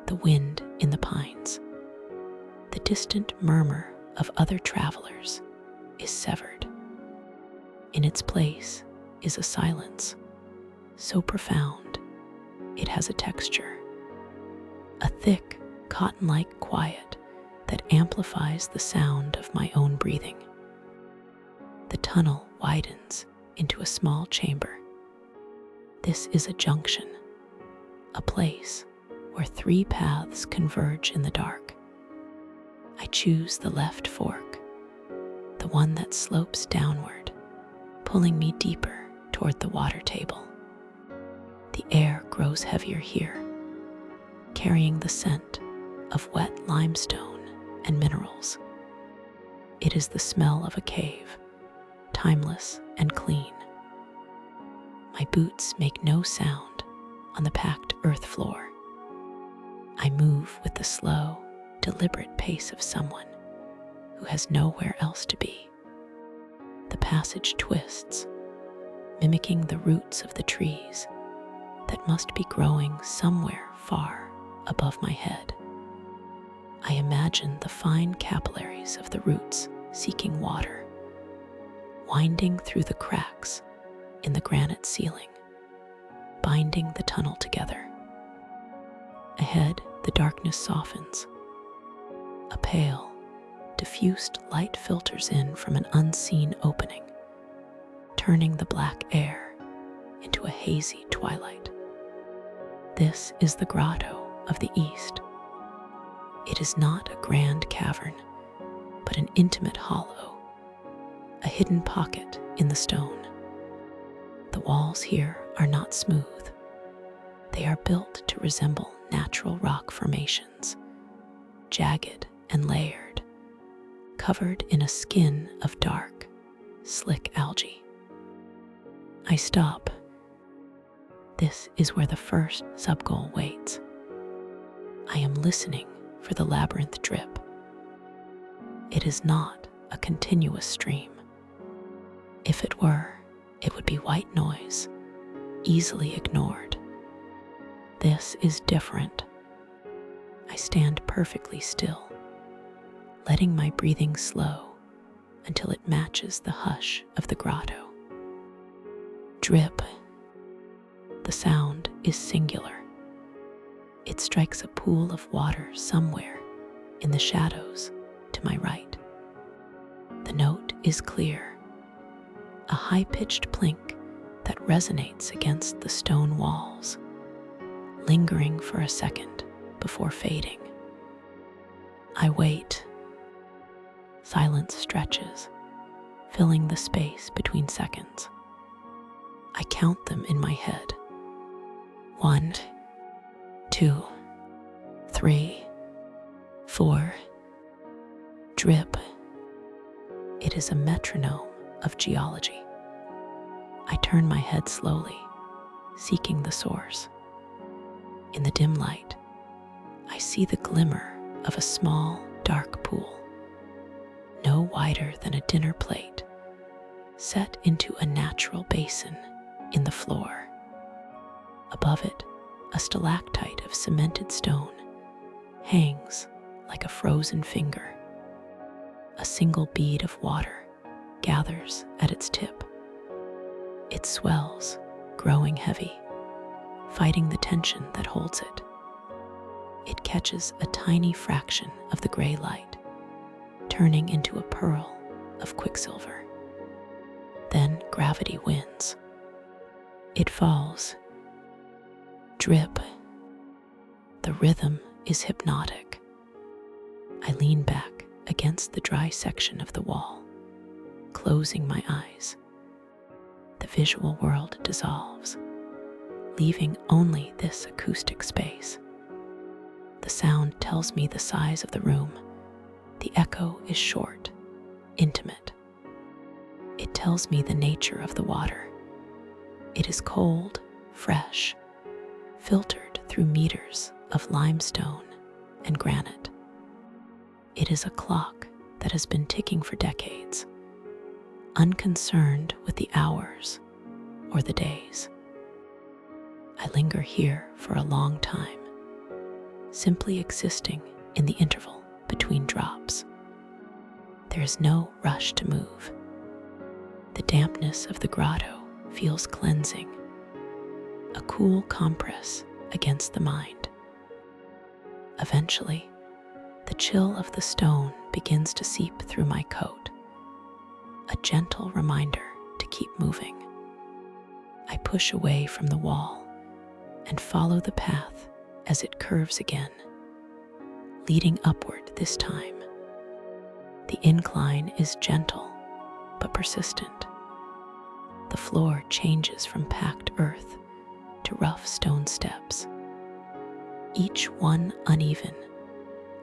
[SPEAKER 1] the wind in the pines, the distant murmur of other travelers is severed. In its place is a silence, so profound it has a texture, a thick, cotton-like quiet that amplifies the sound of my own breathing. The tunnel widens into a small chamber. This is a junction, a place where three paths converge in the dark. I choose the left fork, the one that slopes downward, pulling me deeper toward the water table. The air grows heavier here, carrying the scent of wet limestone and minerals. It is the smell of a cave, timeless and clean. My boots make no sound on the packed earth floor. I move with the slow, deliberate pace of someone who has nowhere else to be. The passage twists, mimicking the roots of the trees that must be growing somewhere far above my head. I imagine the fine capillaries of the roots seeking water, winding through the cracks in the granite ceiling, binding the tunnel together. Ahead, the darkness softens. A pale, diffused light filters in from an unseen opening, turning the black air into a hazy twilight. This is the grotto of the East. It is not a grand cavern, but an intimate hollow, a hidden pocket in the stone. The walls here are not smooth. They are built to resemble natural rock formations, jagged and layered, covered in a skin of dark, slick algae. I stop. This is where the first sub-goal waits. I am listening for the labyrinth drip. It is not a continuous stream. If it were, it would be white noise, easily ignored. This is different. I stand perfectly still, letting my breathing slow until it matches the hush of the grotto. Drip. The sound is singular. It strikes a pool of water somewhere in the shadows to my right. The note is clear, a high-pitched plink that resonates against the stone walls, lingering for a second before fading. I wait. Silence stretches, filling the space between seconds. I count them in my head. 1, 2, 3, 4. Drip. It is a metronome of geology. I turn my head slowly, seeking the source. In the dim light, I see the glimmer of a small, dark pool, no wider than a dinner plate, set into a natural basin in the floor. Above it, a stalactite of cemented stone hangs like a frozen finger. A single bead of water gathers at its tip. It swells, growing heavy, fighting the tension that holds it. It catches a tiny fraction of the gray light, turning into a pearl of quicksilver. Then gravity wins. It falls. Drip. The rhythm is hypnotic. I lean back against the dry section of the wall, closing my eyes. The visual world dissolves, leaving only this acoustic space. The sound tells me the size of the room. The echo is short, intimate. It tells me the nature of the water. It is cold, fresh, filtered through meters of limestone and granite. It is a clock that has been ticking for decades, unconcerned with the hours or the days. I linger here for a long time, simply existing in the interval between drops. There is no rush to move. The dampness of the grotto feels cleansing, a cool compress against the mind. Eventually, the chill of the stone begins to seep through my coat, a gentle reminder to keep moving. I push away from the wall and follow the path as it curves again, leading upward this time. The incline is gentle but persistent. The floor changes from packed earth to rough stone steps, each one uneven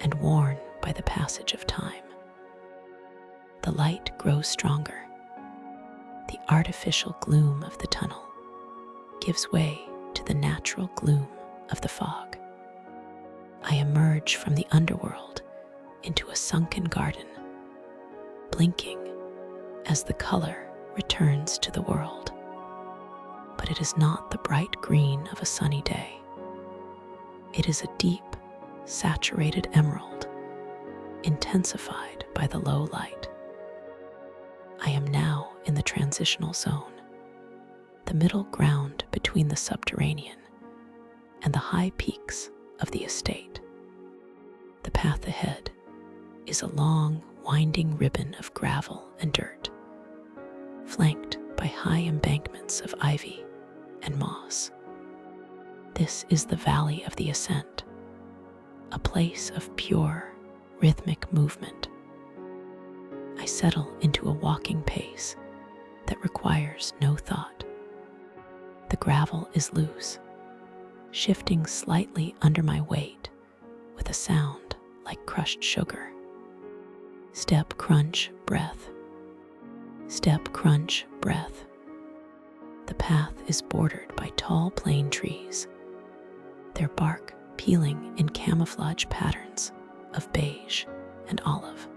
[SPEAKER 1] and worn by the passage of time. The light grows stronger. The artificial gloom of the tunnel gives way to the natural gloom of the fog. I emerge from the underworld into a sunken garden, blinking as the color returns to the world. But it is not the bright green of a sunny day. It is a deep, saturated emerald, intensified by the low light. I am now in the transitional zone, the middle ground between the subterranean and the high peaks of the estate. The path ahead is a long, winding ribbon of gravel and dirt, flanked by high embankments of ivy and moss. This is the Valley of the Ascent, a place of pure, rhythmic movement. I settle into a walking pace that requires no thought. The gravel is loose, shifting slightly under my weight with a sound like crushed sugar. Step, crunch, breath. Step, crunch, breath. The path is bordered by tall plane trees, their bark peeling in camouflage patterns of beige and olive.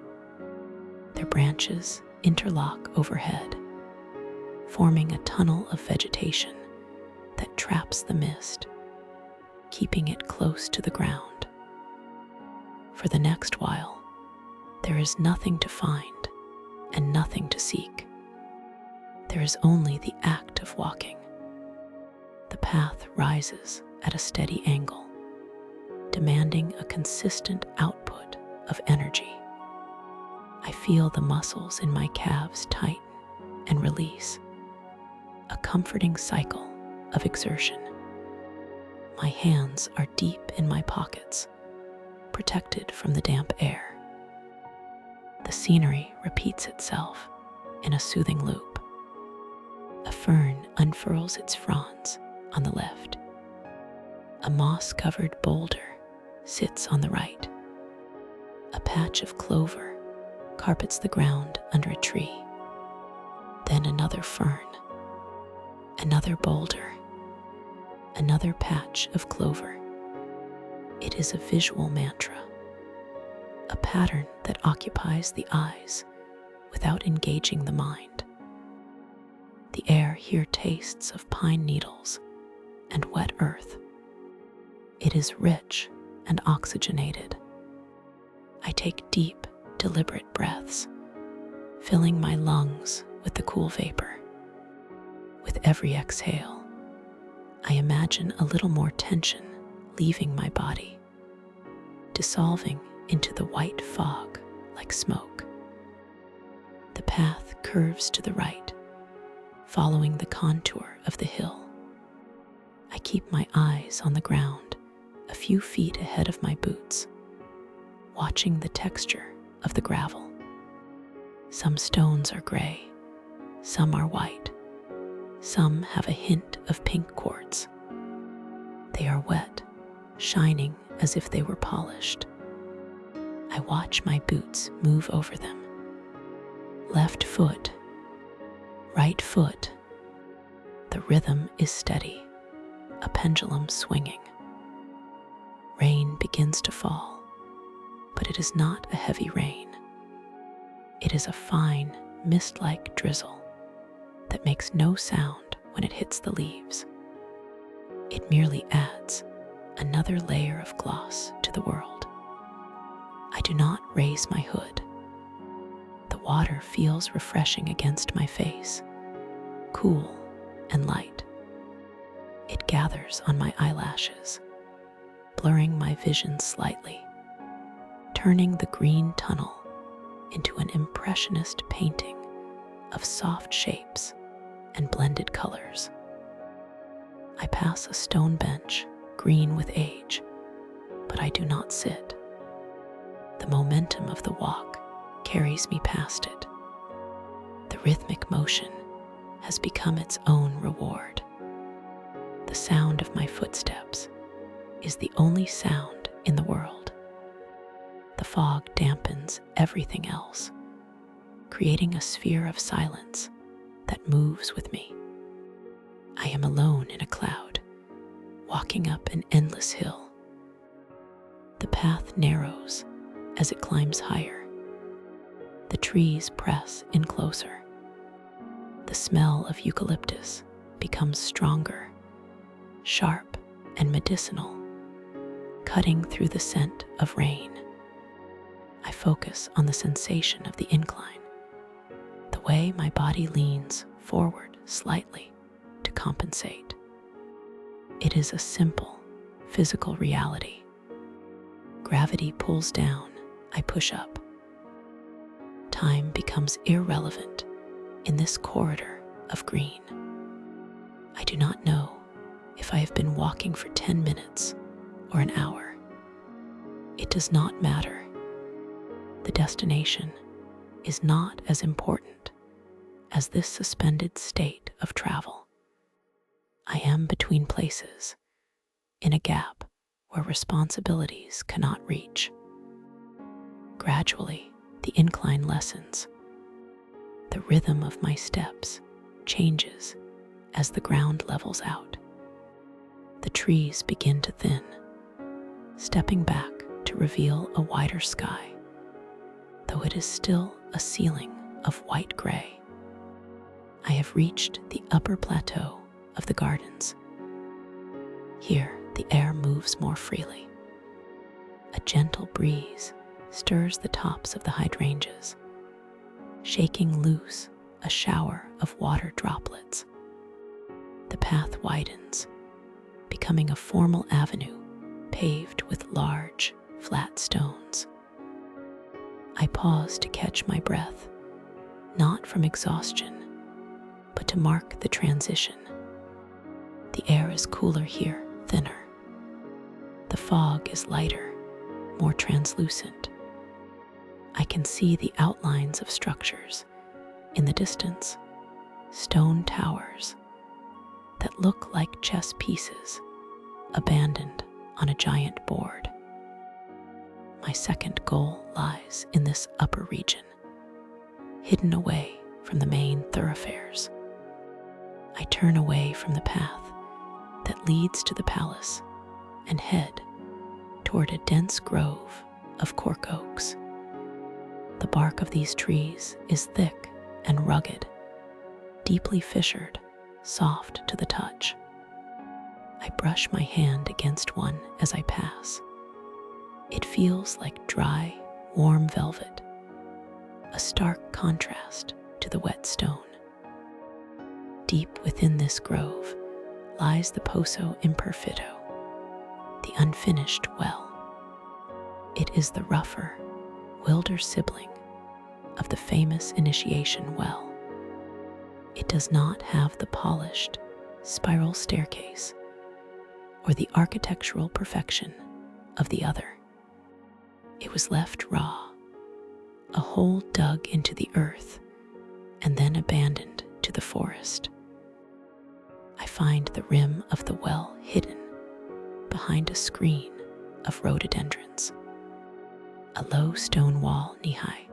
[SPEAKER 1] Their branches interlock overhead, forming a tunnel of vegetation that traps the mist, keeping it close to the ground. For the next while, there is nothing to find and nothing to seek. There is only the act of walking. The path rises at a steady angle, demanding a consistent output of energy. I feel the muscles in my calves tighten and release, a comforting cycle of exertion. My hands are deep in my pockets, protected from the damp air. The scenery repeats itself in a soothing loop. A fern unfurls its fronds on the left. A moss-covered boulder sits on the right. A patch of clover carpets the ground under a tree. Then another fern, another boulder, another patch of clover. It is a visual mantra, a pattern that occupies the eyes without engaging the mind. The air here tastes of pine needles and wet earth. It is rich and oxygenated. I take deep, deliberate breaths, filling my lungs with the cool vapor. With every exhale, I imagine a little more tension leaving my body, dissolving into the white fog like smoke. The path curves to the right, following the contour of the hill. I keep my eyes on the ground a few feet ahead of my boots, watching the texture of the gravel. Some stones are gray, some are white, some have a hint of pink quartz. They are wet, shining as if they were polished. I watch my boots move over them. Left foot, right foot. The rhythm is steady, a pendulum swinging. Rain begins to fall, but it is not a heavy rain. It is a fine, mist-like drizzle that makes no sound when it hits the leaves. It merely adds another layer of gloss to the world. I do not raise my hood. The water feels refreshing against my face, cool and light. It gathers on my eyelashes, blurring my vision slightly, turning the green tunnel into an impressionist painting of soft shapes and blended colors. I pass a stone bench, green with age, but I do not sit. The momentum of the walk carries me past it. The rhythmic motion has become its own reward. The sound of my footsteps is the only sound in the world. The fog dampens everything else, creating a sphere of silence that moves with me. I am alone in a cloud, walking up an endless hill. The path narrows as it climbs higher. The trees press in closer. The smell of eucalyptus becomes stronger, sharp and medicinal, cutting through the scent of rain. I focus on the sensation of the incline, the way my body leans forward slightly to compensate. It is a simple, physical reality. Gravity pulls down, I push up. Time becomes irrelevant in this corridor of green. I do not know if I have been walking for 10 minutes or an hour. It does not matter. The destination is not as important as this suspended state of travel. I am between places, in a gap where responsibilities cannot reach. Gradually, the incline lessens. The rhythm of my steps changes as the ground levels out. The trees begin to thin, stepping back to reveal a wider sky, though it is still a ceiling of white gray. I have reached the upper plateau of the gardens. Here, the air moves more freely. A gentle breeze stirs the tops of the hydrangeas, shaking loose a shower of water droplets. The path widens, becoming a formal avenue paved with large, flat stones. I pause to catch my breath, not from exhaustion, but to mark the transition. The air is cooler here, thinner. The fog is lighter, more translucent. I can see the outlines of structures in the distance, stone towers that look like chess pieces abandoned on a giant board. My second goal lies in this upper region, hidden away from the main thoroughfares. I turn away from the path that leads to the palace and head toward a dense grove of cork oaks. The bark of these trees is thick and rugged, deeply fissured, soft to the touch. I brush my hand against one as I pass. It feels like dry, warm velvet, a stark contrast to the wet stone. Deep within this grove lies the Pozo Imperfecto, the unfinished well. It is the rougher, wilder sibling of the famous initiation well. It does not have the polished spiral staircase or the architectural perfection of the other. It was left raw, a hole dug into the earth and then abandoned to the forest. I find the rim of the well hidden behind a screen of rhododendrons. A low stone wall knee-high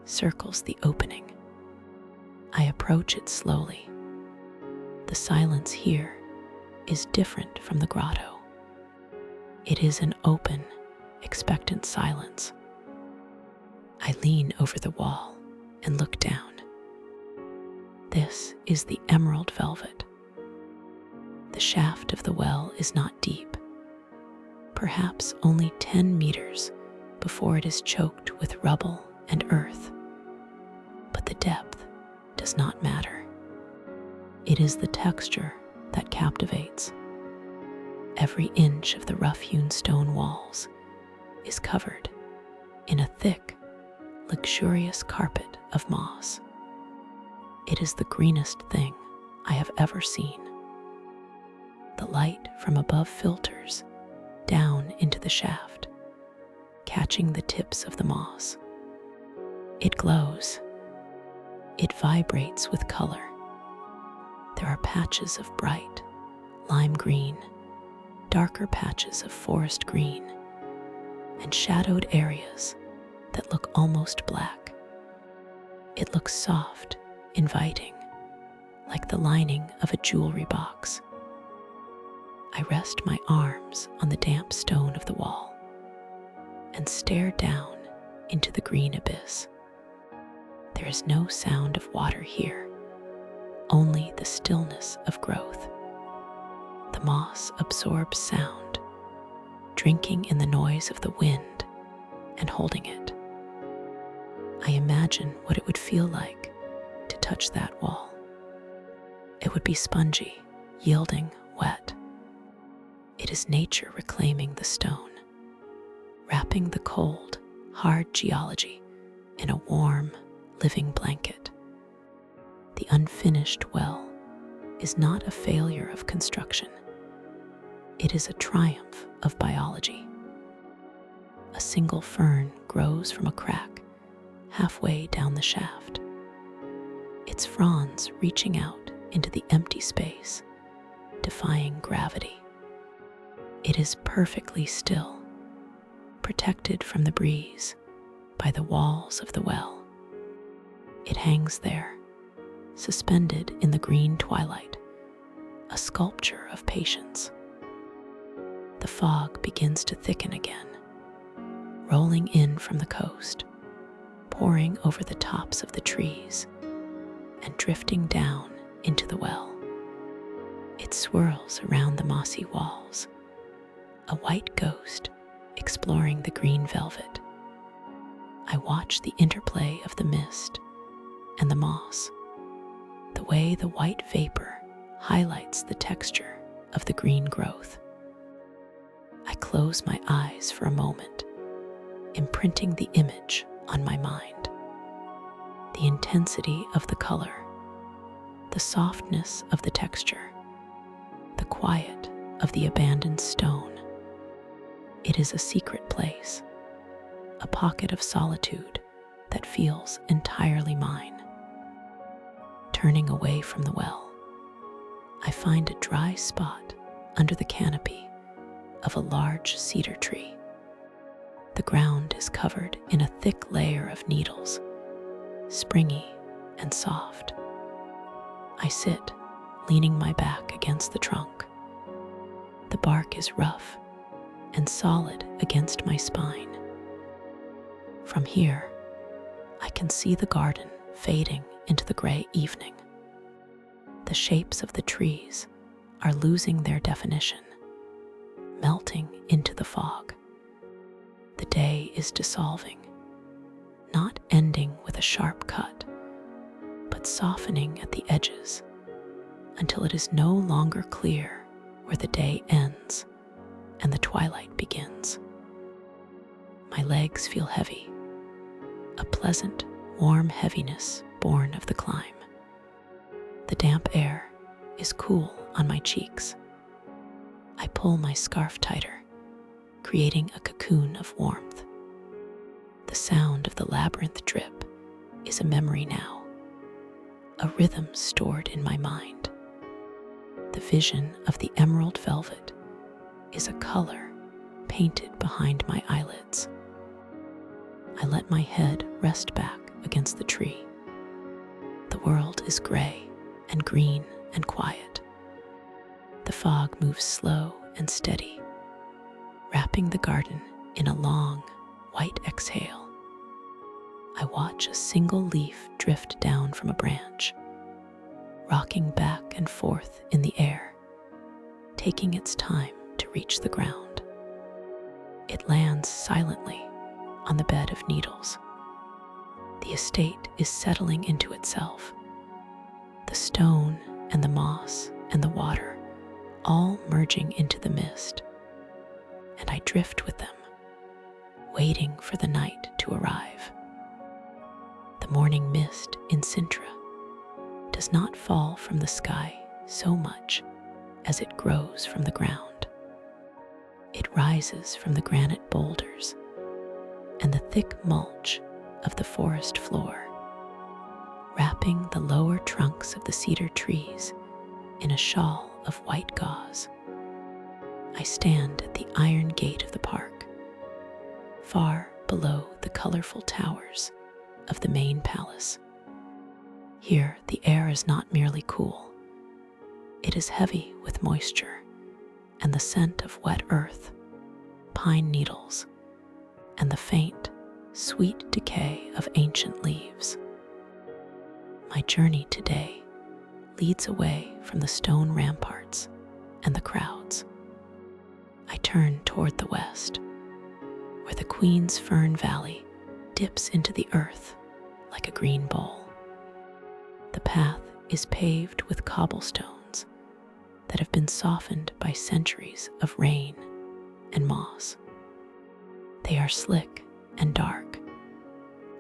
[SPEAKER 1] circles the opening. I approach it slowly. The silence here is different from the grotto. It is an open, expectant silence. I lean over the wall and look down. This is the emerald velvet. The shaft of the well is not deep, perhaps only 10 meters before it is choked with rubble and earth. But the depth does not matter. It is the texture that captivates. Every inch of the rough-hewn stone walls is covered in a thick, luxurious carpet of moss. It is the greenest thing I have ever seen. The light from above filters down into the shaft, catching the tips of the moss. It glows. It vibrates with color. There are patches of bright lime green, darker patches of forest green, and shadowed areas that look almost black. It looks soft, inviting, like the lining of a jewelry box. I rest my arms on the damp stone of the wall and stare down into the green abyss. There is no sound of water here, only the stillness of growth. The moss absorbs sound, drinking in the noise of the wind and holding it. I imagine what it would feel like to touch that wall. It would be spongy, yielding, wet. It is nature reclaiming the stone, wrapping the cold, hard geology in a warm, living blanket. The unfinished well is not a failure of construction. It is a triumph of biology. A single fern grows from a crack halfway down the shaft, its fronds reaching out into the empty space, defying gravity. It is perfectly still, protected from the breeze by the walls of the well. It hangs there, suspended in the green twilight, a sculpture of patience. The fog begins to thicken again, rolling in from the coast, pouring over the tops of the trees and drifting down into the well. It swirls around the mossy walls, a white ghost exploring the green velvet. I watch the interplay of the mist and the moss, the way the white vapor highlights the texture of the green growth. I close my eyes for a moment, imprinting the image on my mind. The intensity of the color, the softness of the texture, the quiet of the abandoned stone. It is a secret place, a pocket of solitude that feels entirely mine. Turning away from the well, I find a dry spot under the canopy of a large cedar tree. The ground is covered in a thick layer of needles, springy and soft. I sit, leaning my back against the trunk. The bark is rough and solid against my spine. From here, I can see the garden fading into the gray evening. The shapes of the trees are losing their definition, melting into the fog. The day is dissolving, not ending with a sharp cut, but softening at the edges, until it is no longer clear where the day ends and the twilight begins. My legs feel heavy, a pleasant, warm heaviness born of the climb. The damp air is cool on my cheeks. I pull my scarf tighter, creating a cocoon of warmth. The sound of the labyrinth drip is a memory now, a rhythm stored in my mind. The vision of the emerald velvet is a color painted behind my eyelids. I let my head rest back against the tree. The world is gray and green and quiet. The fog moves slow and steady, wrapping the garden in a long, white exhale. I watch a single leaf drift down from a branch, rocking back and forth in the air, taking its time to reach the ground. It lands silently on the bed of needles. The estate is settling into itself. The stone and the moss and the water all merging into the mist, and I drift with them, waiting for the night to arrive. The morning mist in Sintra does not fall from the sky so much as it grows from the ground. It rises from the granite boulders and the thick mulch of the forest floor, wrapping the lower trunks of the cedar trees in a shawl of white gauze. I stand at the iron gate of the park, far below the colorful towers of the main palace. Here, the air is not merely cool. It is heavy with moisture and the scent of wet earth, pine needles, and the faint, sweet decay of ancient leaves. My journey today leads away from the stone ramparts and the crowds. I turn toward the west, where the Queen's Fern Valley dips into the earth like a green bowl. The path is paved with cobblestones that have been softened by centuries of rain and moss. They are slick and dark,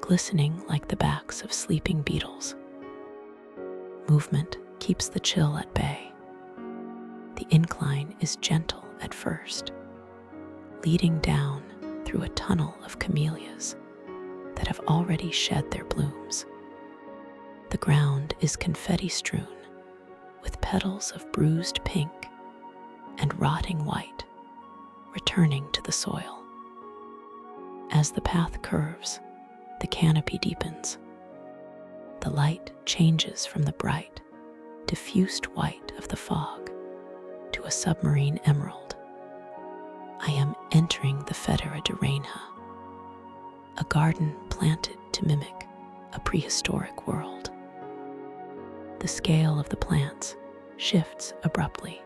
[SPEAKER 1] glistening like the backs of sleeping beetles. Movement keeps the chill at bay. The incline is gentle at first, leading down through a tunnel of camellias that have already shed their blooms. The ground is confetti-strewn with petals of bruised pink and rotting white, returning to the soil. As the path curves, the canopy deepens. The light changes from the bright, diffused white of the fog to a submarine emerald. I am entering the Federa de Reina, a garden planted to mimic a prehistoric world. The scale of the plants shifts abruptly.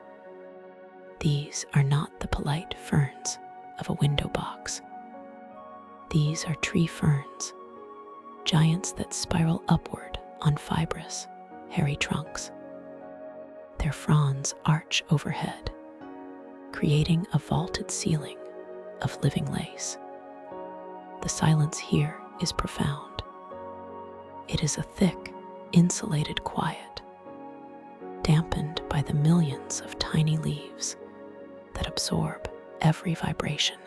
[SPEAKER 1] These are not the polite ferns of a window box. These are tree ferns, giants that spiral upward on fibrous, hairy trunks. Their fronds arch overhead, creating a vaulted ceiling of living lace. The silence here is profound. It is a thick, insulated quiet, dampened by the millions of tiny leaves that absorb every vibration.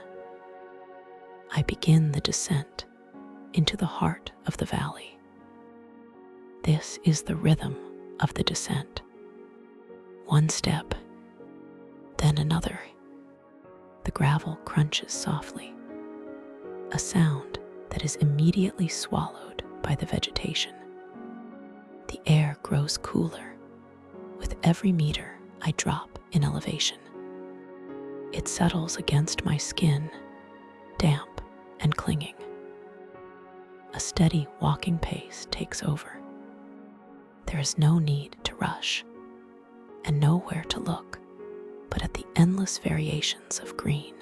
[SPEAKER 1] I begin the descent into the heart of the valley. This is the rhythm of the descent. One step, then another. The gravel crunches softly, a sound that is immediately swallowed by the vegetation. The air grows cooler with every meter I drop in elevation. It settles against my skin, damp and clinging. A steady walking pace takes over. There is no need to rush and nowhere to look but at the endless variations of green.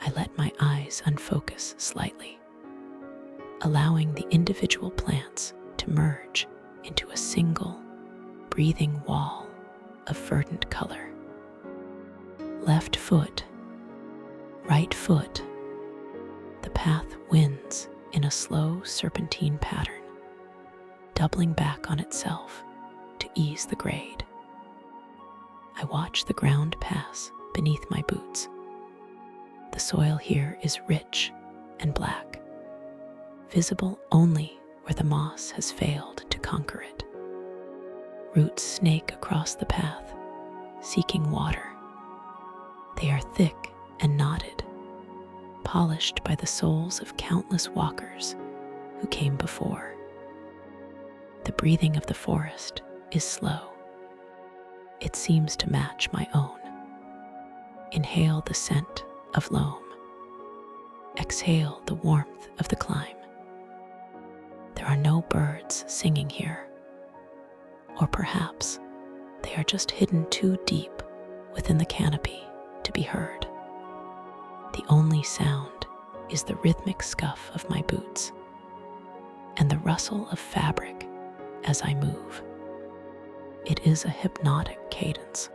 [SPEAKER 1] I let my eyes unfocus slightly, allowing the individual plants to merge into a single, breathing wall of verdant color. Left foot, right foot. The path winds in a slow serpentine pattern, doubling back on itself to ease the grade. I watch the ground pass beneath my boots. The soil here is rich and black, visible only where the moss has failed to conquer it. Roots snake across the path, seeking water. They are thick and knotted, polished by the souls of countless walkers who came before. The breathing of the forest is slow. It seems to match my own. Inhale the scent of loam. Exhale the warmth of the climb. There are no birds singing here. Or perhaps they are just hidden too deep within the canopy to be heard. The only sound is the rhythmic scuff of my boots and the rustle of fabric as I move. It is a hypnotic cadence.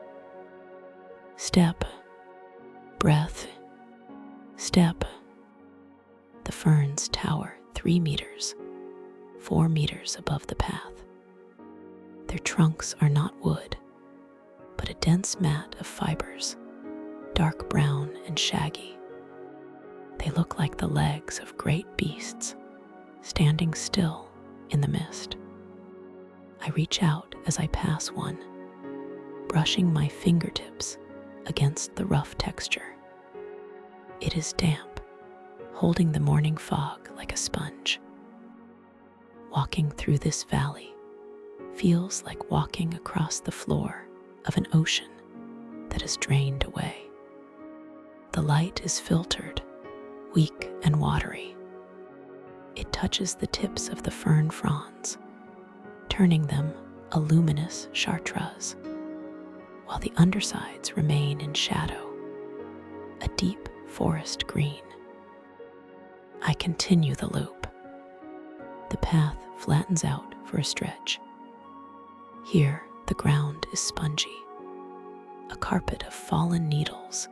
[SPEAKER 1] Step, breath, step. The ferns tower 3 meters, 4 meters above the path. Their trunks are not wood, but a dense mat of fibers, dark brown and shaggy. They look like the legs of great beasts, standing still in the mist. I reach out as I pass one, brushing my fingertips against the rough texture. It is damp, holding the morning fog like a sponge. Walking through this valley feels like walking across the floor of an ocean that is drained away. The light is filtered, weak and watery. It touches the tips of the fern fronds, turning them a luminous chartreuse, while the undersides remain in shadow, a deep forest green. I continue the loop. The path flattens out for a stretch. Here, the ground is spongy, a carpet of fallen needles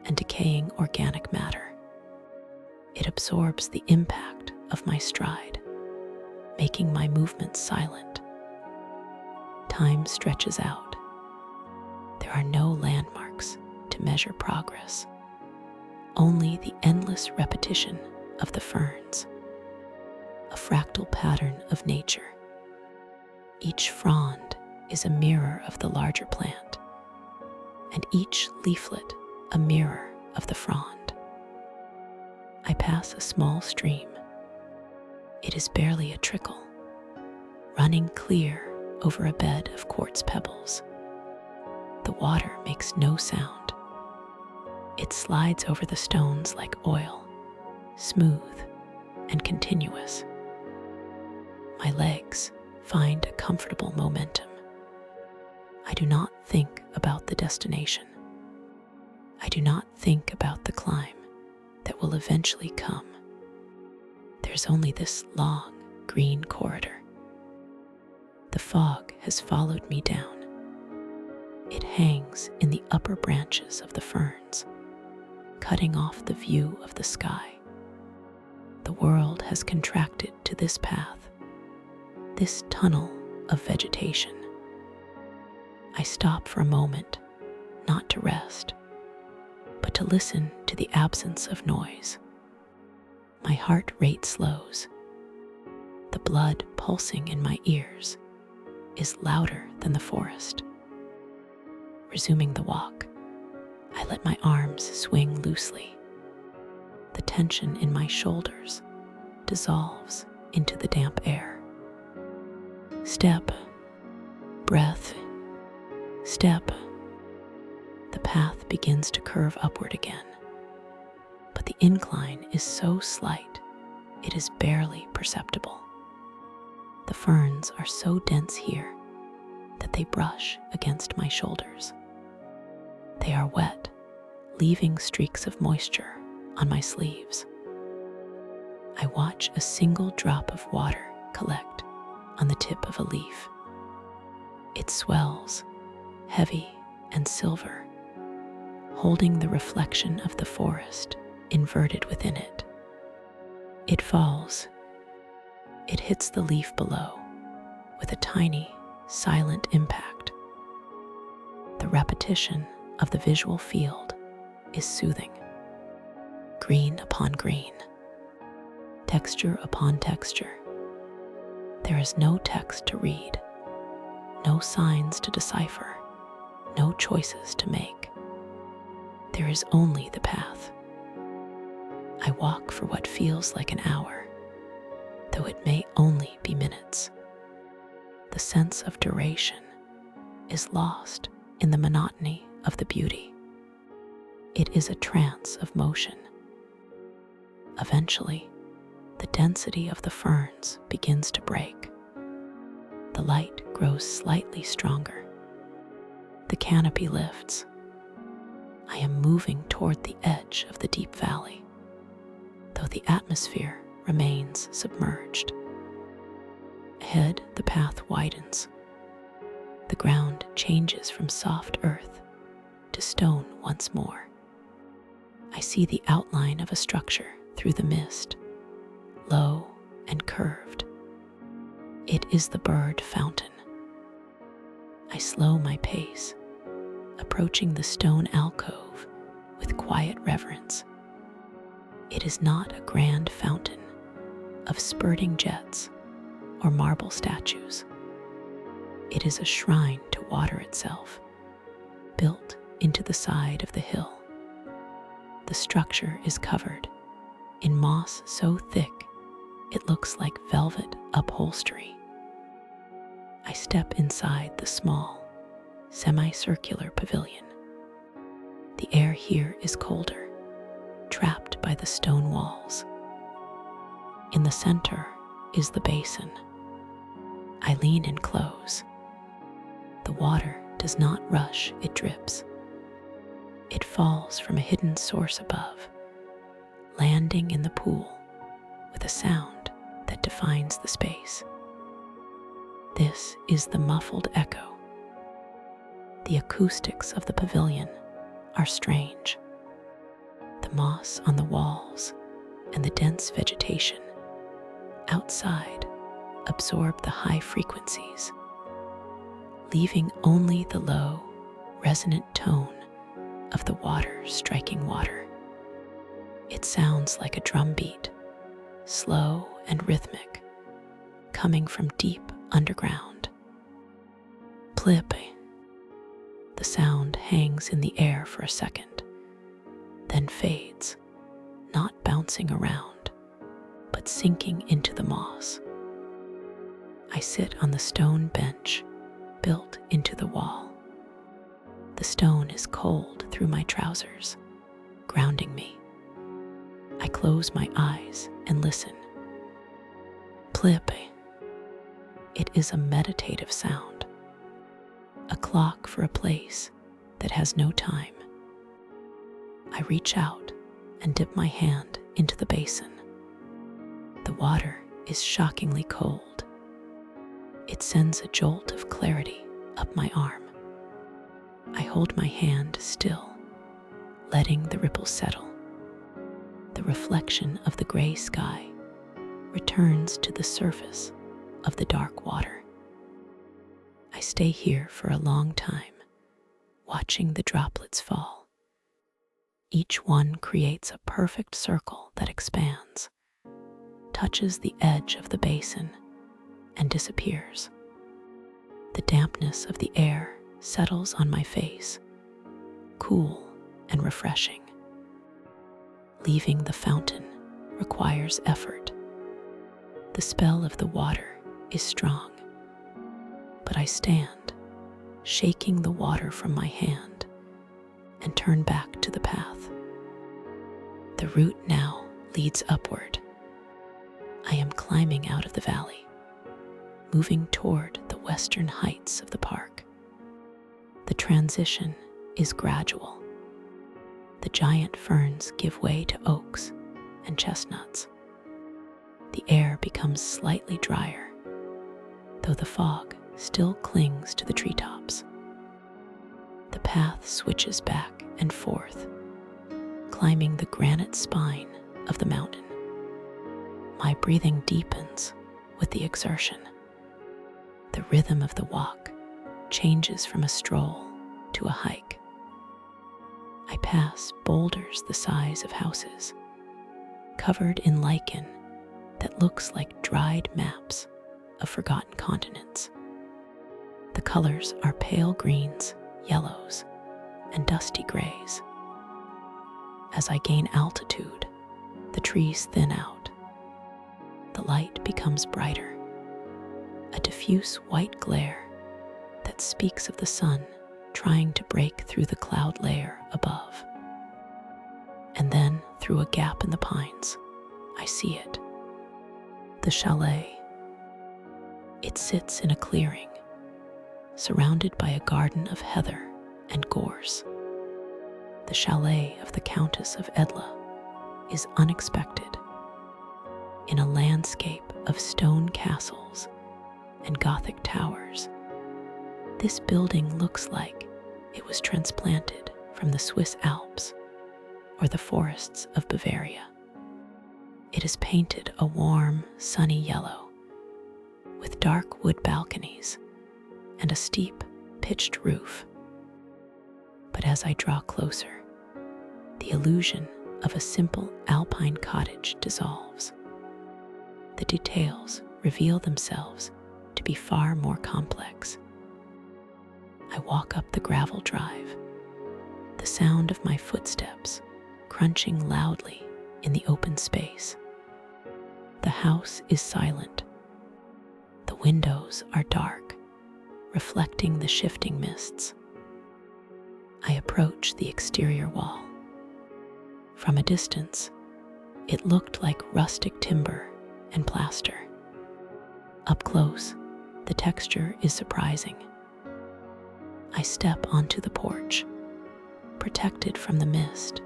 [SPEAKER 1] and decaying organic matter. It absorbs the impact of my stride, making my movements silent. Time stretches out. There are no landmarks to measure progress, only the endless repetition of the ferns, a fractal pattern of nature. Each frond is a mirror of the larger plant, and each leaflet a mirror of the frond. I pass a small stream. It is barely a trickle, running clear over a bed of quartz pebbles. The water makes no sound. It slides over the stones like oil, smooth and continuous. My legs find a comfortable momentum. I do not think about the destination. I do not think about the climb that will eventually come. There's only this long, green corridor. The fog has followed me down. It hangs in the upper branches of the ferns, cutting off the view of the sky. The world has contracted to this path, this tunnel of vegetation. I stop for a moment, not to rest, but to listen to the absence of noise. My heart rate slows. The blood pulsing in my ears is louder than the forest. Resuming the walk, I let my arms swing loosely. The tension in my shoulders dissolves into the damp air. Step, breath, step. The path begins to curve upward again, but the incline is so slight it is barely perceptible. The ferns are so dense here that they brush against my shoulders. They are wet, leaving streaks of moisture on my sleeves. I watch a single drop of water collect on the tip of a leaf. It swells, heavy and silver, holding the reflection of the forest inverted within it. It falls. It hits the leaf below with a tiny, silent impact. The repetition of the visual field is soothing. Green upon green, texture upon texture. There is no text to read, no signs to decipher, no choices to make. There is only the path. I walk for what feels like an hour, though it may only be minutes. The sense of duration is lost in the monotony of the beauty. It is a trance of motion. Eventually, the density of the ferns begins to break. The light grows slightly stronger. The canopy lifts. I am moving toward the edge of the deep valley, though the atmosphere remains submerged. Ahead, the path widens. The ground changes from soft earth to stone once more. I see the outline of a structure through the mist, low and curved. It is the bird fountain. I slow my pace, approaching the stone alcove with quiet reverence. It is not a grand fountain of spurting jets or marble statues. It is a shrine to water itself, built into the side of the hill. The structure is covered in moss so thick it looks like velvet upholstery. I step inside the small, semicircular pavilion. The air here is colder, trapped by the stone walls. In the center is the basin. I lean in close. The water does not rush, it drips. It falls from a hidden source above, landing in the pool with a sound that defines the space. This is the muffled echo. The acoustics of the pavilion are strange. The moss on the walls and the dense vegetation outside absorb the high frequencies, leaving only the low, resonant tone of the water striking water. It sounds like a drum beat, slow and rhythmic, coming from deep underground. Plip. The sound hangs in the air for a second, then fades, not bouncing around, but sinking into the moss. I sit on the stone bench built into the wall. The stone is cold through my trousers, grounding me. I close my eyes and listen. Plip. It is a meditative sound, a clock for a place that has no time. I reach out and dip my hand into the basin. The water is shockingly cold. It sends a jolt of clarity up my arm. I hold my hand still, letting the ripples settle. The reflection of the gray sky returns to the surface of the dark water. I stay here for a long time, watching the droplets fall. Each one creates a perfect circle that expands, touches the edge of the basin, and disappears. The dampness of the air settles on my face, cool and refreshing. Leaving the fountain requires effort. The spell of the water is strong, but I stand, shaking the water from my hand, and turn back to the path. The route now leads upward. I am climbing out of the valley, moving toward the western heights of the park. The transition is gradual. The giant ferns give way to oaks and chestnuts. The air becomes slightly drier, though the fog still clings to the treetops. The path switches back and forth, climbing the granite spine of the mountain. My breathing deepens with the exertion. The rhythm of the walk changes from a stroll to a hike. I pass boulders the size of houses, covered in lichen that looks like dried maps of forgotten continents. The colors are pale greens, yellows, and dusty grays. As I gain altitude, the trees thin out. The light becomes brighter, a diffuse white glare that speaks of the sun trying to break through the cloud layer above. And then, through a gap in the pines, I see it. The chalet. It sits in a clearing, surrounded by a garden of heather and gorse. The chalet of the Countess of Edla is unexpected. In a landscape of stone castles and Gothic towers, this building looks like it was transplanted from the Swiss Alps or the forests of Bavaria. It is painted a warm, sunny yellow, with dark wood balconies and a steep, pitched roof. But as I draw closer, the illusion of a simple alpine cottage dissolves. The details reveal themselves to be far more complex. I walk up the gravel drive, the sound of my footsteps crunching loudly in the open space. The house is silent. The windows are dark, reflecting the shifting mists. I approach the exterior wall. From a distance, it looked like rustic timber and plaster. Up close, the texture is surprising. I step onto the porch, protected from the mist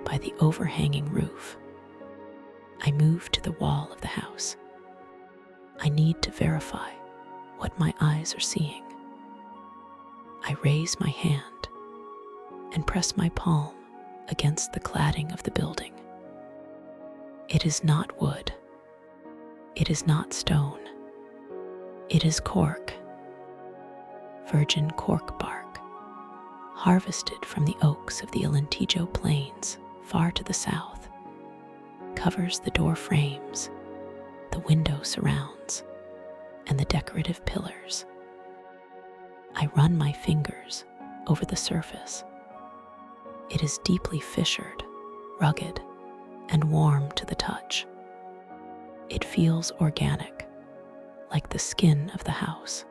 [SPEAKER 1] by the overhanging roof. I move to the wall of the house. I need to verify what my eyes are seeing. I raise my hand and press my palm against the cladding of the building. It is not wood. It is not stone. It is cork. Virgin cork bark, harvested from the oaks of the Alentejo Plains far to the south, covers the door frames, the window surrounds, and the decorative pillars. I run my fingers over the surface. It is deeply fissured, rugged, and warm to the touch. It feels organic, like the skin of the house.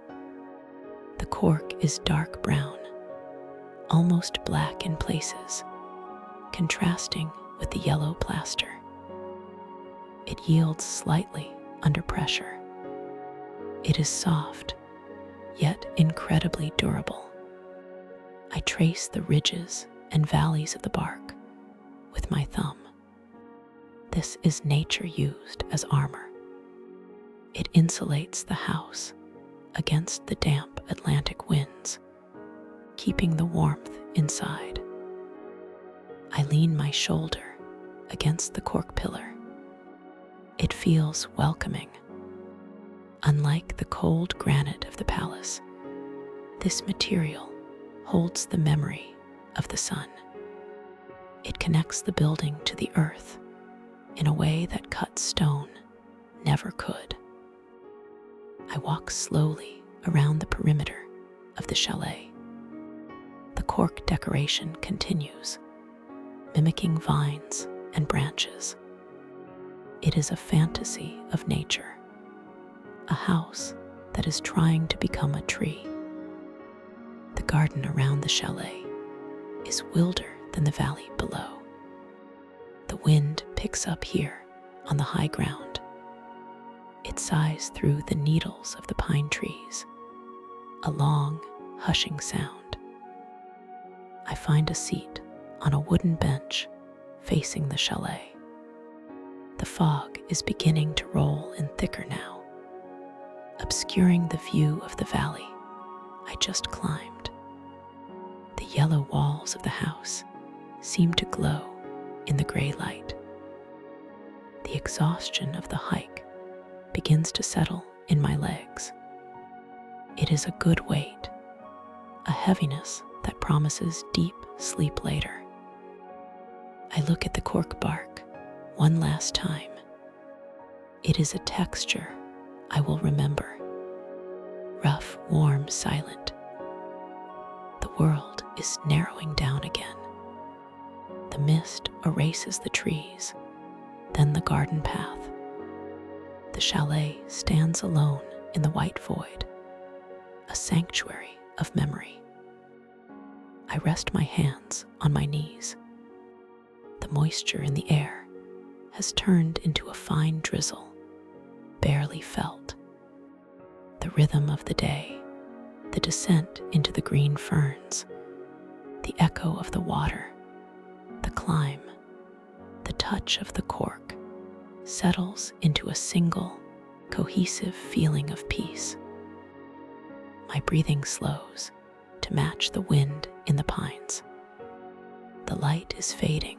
[SPEAKER 1] The cork is dark brown, almost black in places, contrasting with the yellow plaster. It yields slightly under pressure. It is soft, yet incredibly durable. I trace the ridges and valleys of the bark with my thumb. This is nature used as armor. It insulates the house against the damp Atlantic winds, keeping the warmth inside. I lean my shoulder against the cork pillar. It feels welcoming. Unlike the cold granite of the palace, this material holds the memory of the sun. It connects the building to the earth in a way that cut stone never could. I walk slowly around the perimeter of the chalet. The cork decoration continues, mimicking vines and branches. It is a fantasy of nature, a house that is trying to become a tree. The garden around the chalet is wilder than the valley below. The wind picks up here on the high ground. It sighs through the needles of the pine trees, a long, hushing sound. I find a seat on a wooden bench facing the chalet. The fog is beginning to roll in thicker now, obscuring the view of the valley I just climbed. The yellow walls of the house seem to glow in the gray light. The exhaustion of the hike begins to settle in my legs. It is a good weight, a heaviness that promises deep sleep later. I look at the cork bark one last time. It is a texture I will remember. Rough, warm, silent. The world is narrowing down again. The mist erases the trees, then the garden path. The chalet stands alone in the white void, a sanctuary of memory. I rest my hands on my knees. The moisture in the air has turned into a fine drizzle, barely felt. The rhythm of the day, the descent into the green ferns, the echo of the water, the climb, the touch of the cork settles into a single, cohesive feeling of peace. My breathing slows to match the wind in the pines. The light is fading,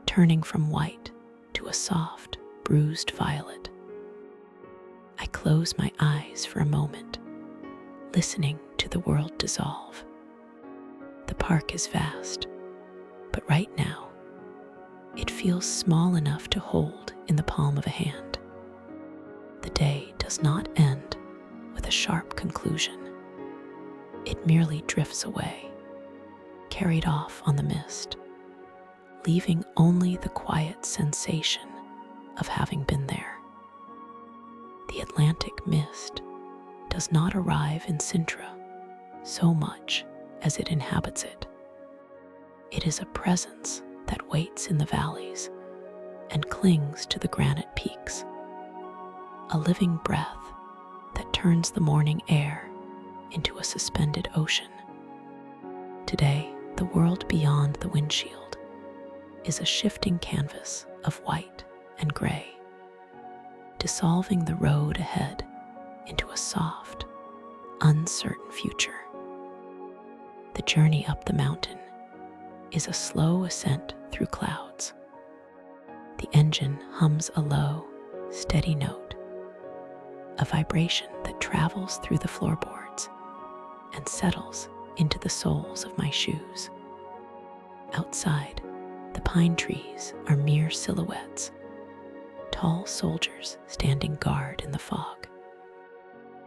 [SPEAKER 1] turning from white to a soft, bruised violet. I close my eyes for a moment, listening to the world dissolve. The park is vast, but right now, it feels small enough to hold in the palm of a hand. The day does not end with a sharp conclusion. It merely drifts away, carried off on the mist, leaving only the quiet sensation of having been there. The Atlantic mist does not arrive in Sintra so much as it inhabits it. It is a presence that waits in the valleys and clings to the granite peaks, a living breath that turns the morning air into a suspended ocean. Today, the world beyond the windshield is a shifting canvas of white and gray, dissolving the road ahead into a soft, uncertain future. The journey up the mountain is a slow ascent through clouds. The engine hums a low, steady note, a vibration that travels through the floorboards and settles into the soles of my shoes. Outside, the pine trees are mere silhouettes, tall soldiers standing guard in the fog.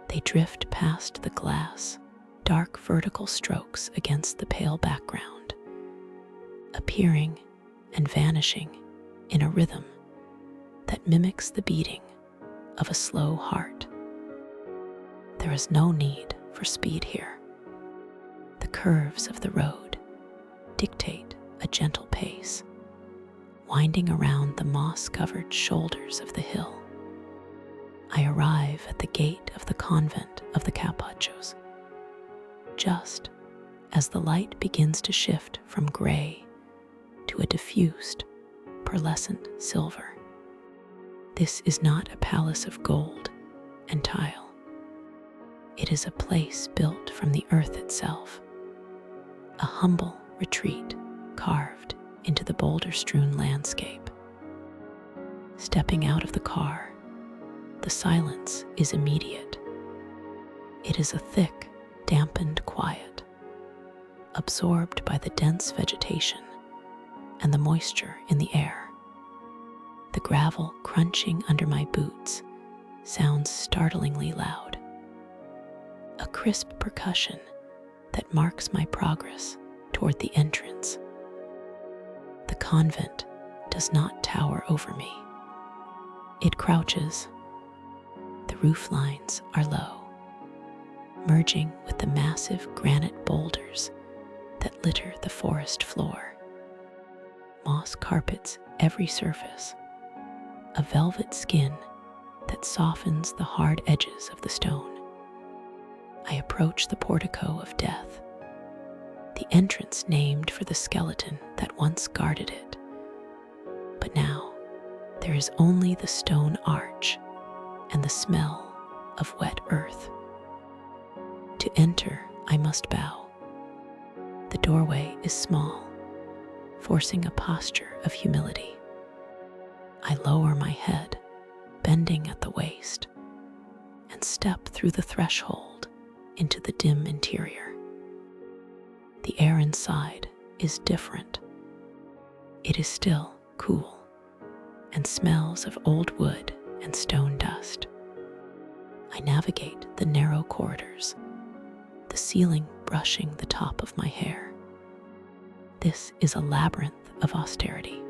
[SPEAKER 1] They drift past the glass, dark vertical strokes against the pale background, appearing and vanishing in a rhythm that mimics the beating of a slow heart. There is no need for speed here. The curves of the road dictate a gentle pace, winding around the moss-covered shoulders of the hill. I arrive at the gate of the convent of the Carpachos, just as the light begins to shift from gray to a diffused, pearlescent silver. This is not a palace of gold and tile. It is a place built from the earth itself, a humble retreat carved into the boulder-strewn landscape. Stepping out of the car, the silence is immediate. It is a thick, dampened quiet, absorbed by the dense vegetation and the moisture in the air. The gravel crunching under my boots sounds startlingly loud, a crisp percussion that marks my progress toward the entrance. The convent does not tower over me. It crouches. The roof lines are low, merging with the massive granite boulders that litter the forest floor. Moss carpets every surface, a velvet skin that softens the hard edges of the stone. I approach the portico of death, the entrance named for the skeleton that once guarded it. But now there is only the stone arch and the smell of wet earth. To enter, I must bow. The doorway is small, forcing a posture of humility. I lower my head, bending at the waist, and step through the threshold into the dim interior. The air inside is different. It is still cool and smells of old wood and stone dust. I navigate the narrow corridors, the ceiling brushing the top of my hair. This is a labyrinth of austerity,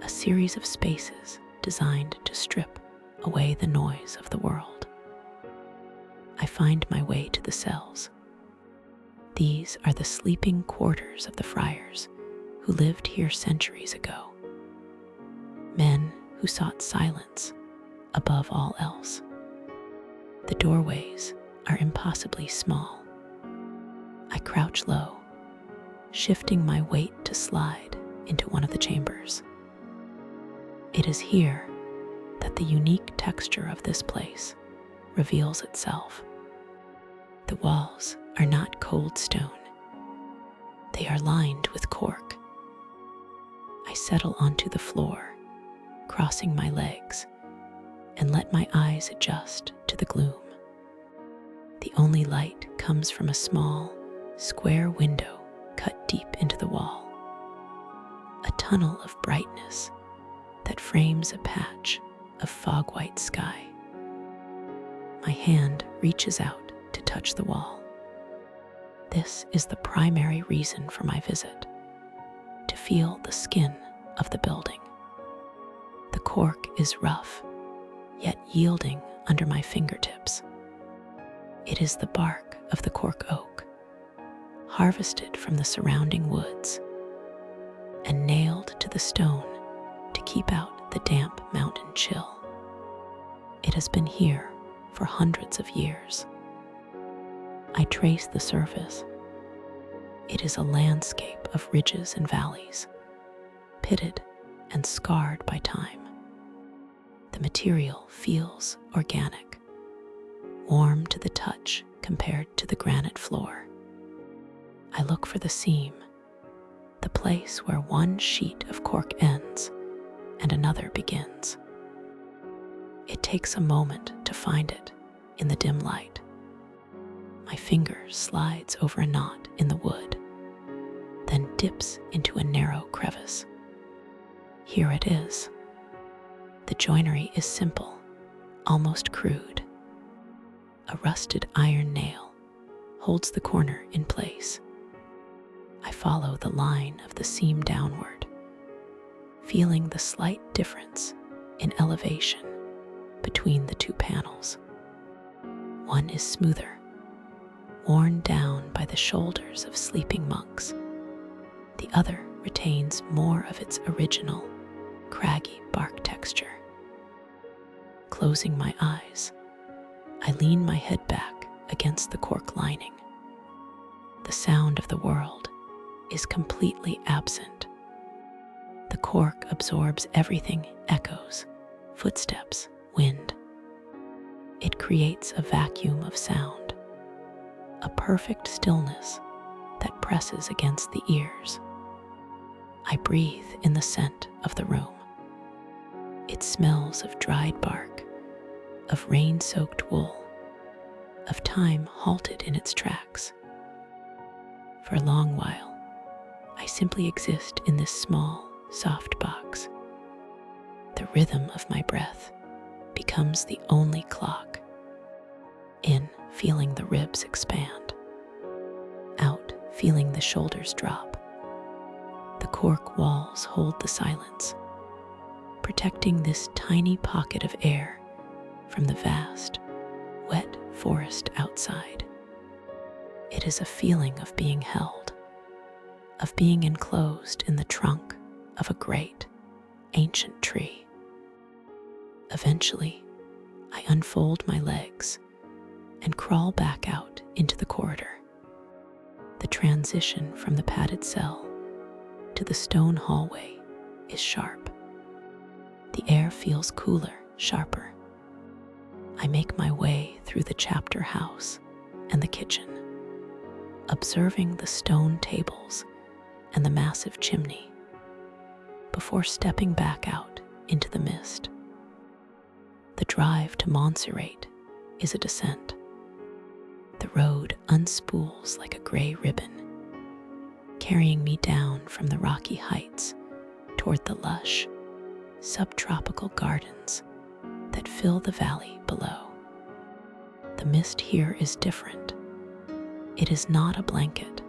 [SPEAKER 1] a series of spaces designed to strip away the noise of the world. I find my way to the cells. These are the sleeping quarters of the friars who lived here centuries ago. Men who sought silence above all else. The doorways are impossibly small. I crouch low, shifting my weight to slide into one of the chambers. It is here that the unique texture of this place reveals itself. The walls are not cold stone. They are lined with cork. I settle onto the floor, crossing my legs, and let my eyes adjust to the gloom. The only light comes from a small, square window cut deep into the wall. A tunnel of brightness that frames a patch of fog-white sky. My hand reaches out to touch the wall. This is the primary reason for my visit, to feel the skin of the building. The cork is rough, yet yielding under my fingertips. It is the bark of the cork oak, harvested from the surrounding woods and nailed to the stone to keep out the damp mountain chill. It has been here for hundreds of years. I trace the surface. It is a landscape of ridges and valleys, pitted and scarred by time. The material feels organic, warm to the touch compared to the granite floor. I look for the seam, the place where one sheet of cork ends and another begins. It takes a moment to find it in the dim light. My finger slides over a knot in the wood, then dips into a narrow crevice. Here it is. The joinery is simple, almost crude. A rusted iron nail holds the corner in place. I follow the line of the seam downward, feeling the slight difference in elevation between the two panels. One is smoother, worn down by the shoulders of sleeping monks. The other retains more of its original, craggy bark texture. Closing my eyes, I lean my head back against the cork lining. The sound of the world is completely absent. The cork absorbs everything: echoes, footsteps, wind. It creates a vacuum of sound, a perfect stillness that presses against the ears. I breathe in the scent of the room. It smells of dried bark, of rain-soaked wool, of time halted in its tracks. For a long while, I simply exist in this small, soft box. The rhythm of my breath becomes the only clock. In, feeling the ribs expand. Out, feeling the shoulders drop. The cork walls hold the silence, protecting this tiny pocket of air from the vast, wet forest outside. It is a feeling of being held, of being enclosed in the trunk of a great, ancient tree. Eventually, I unfold my legs and crawl back out into the corridor. The transition from the padded cell to the stone hallway is sharp. The air feels cooler, sharper. I make my way through the chapter house and the kitchen, observing the stone tables and the massive chimney before stepping back out into the mist. The drive to Montserrat is a descent. The road unspools like a gray ribbon, carrying me down from the rocky heights toward the lush, subtropical gardens that fill the valley below. The mist here is different. It is not a blanket,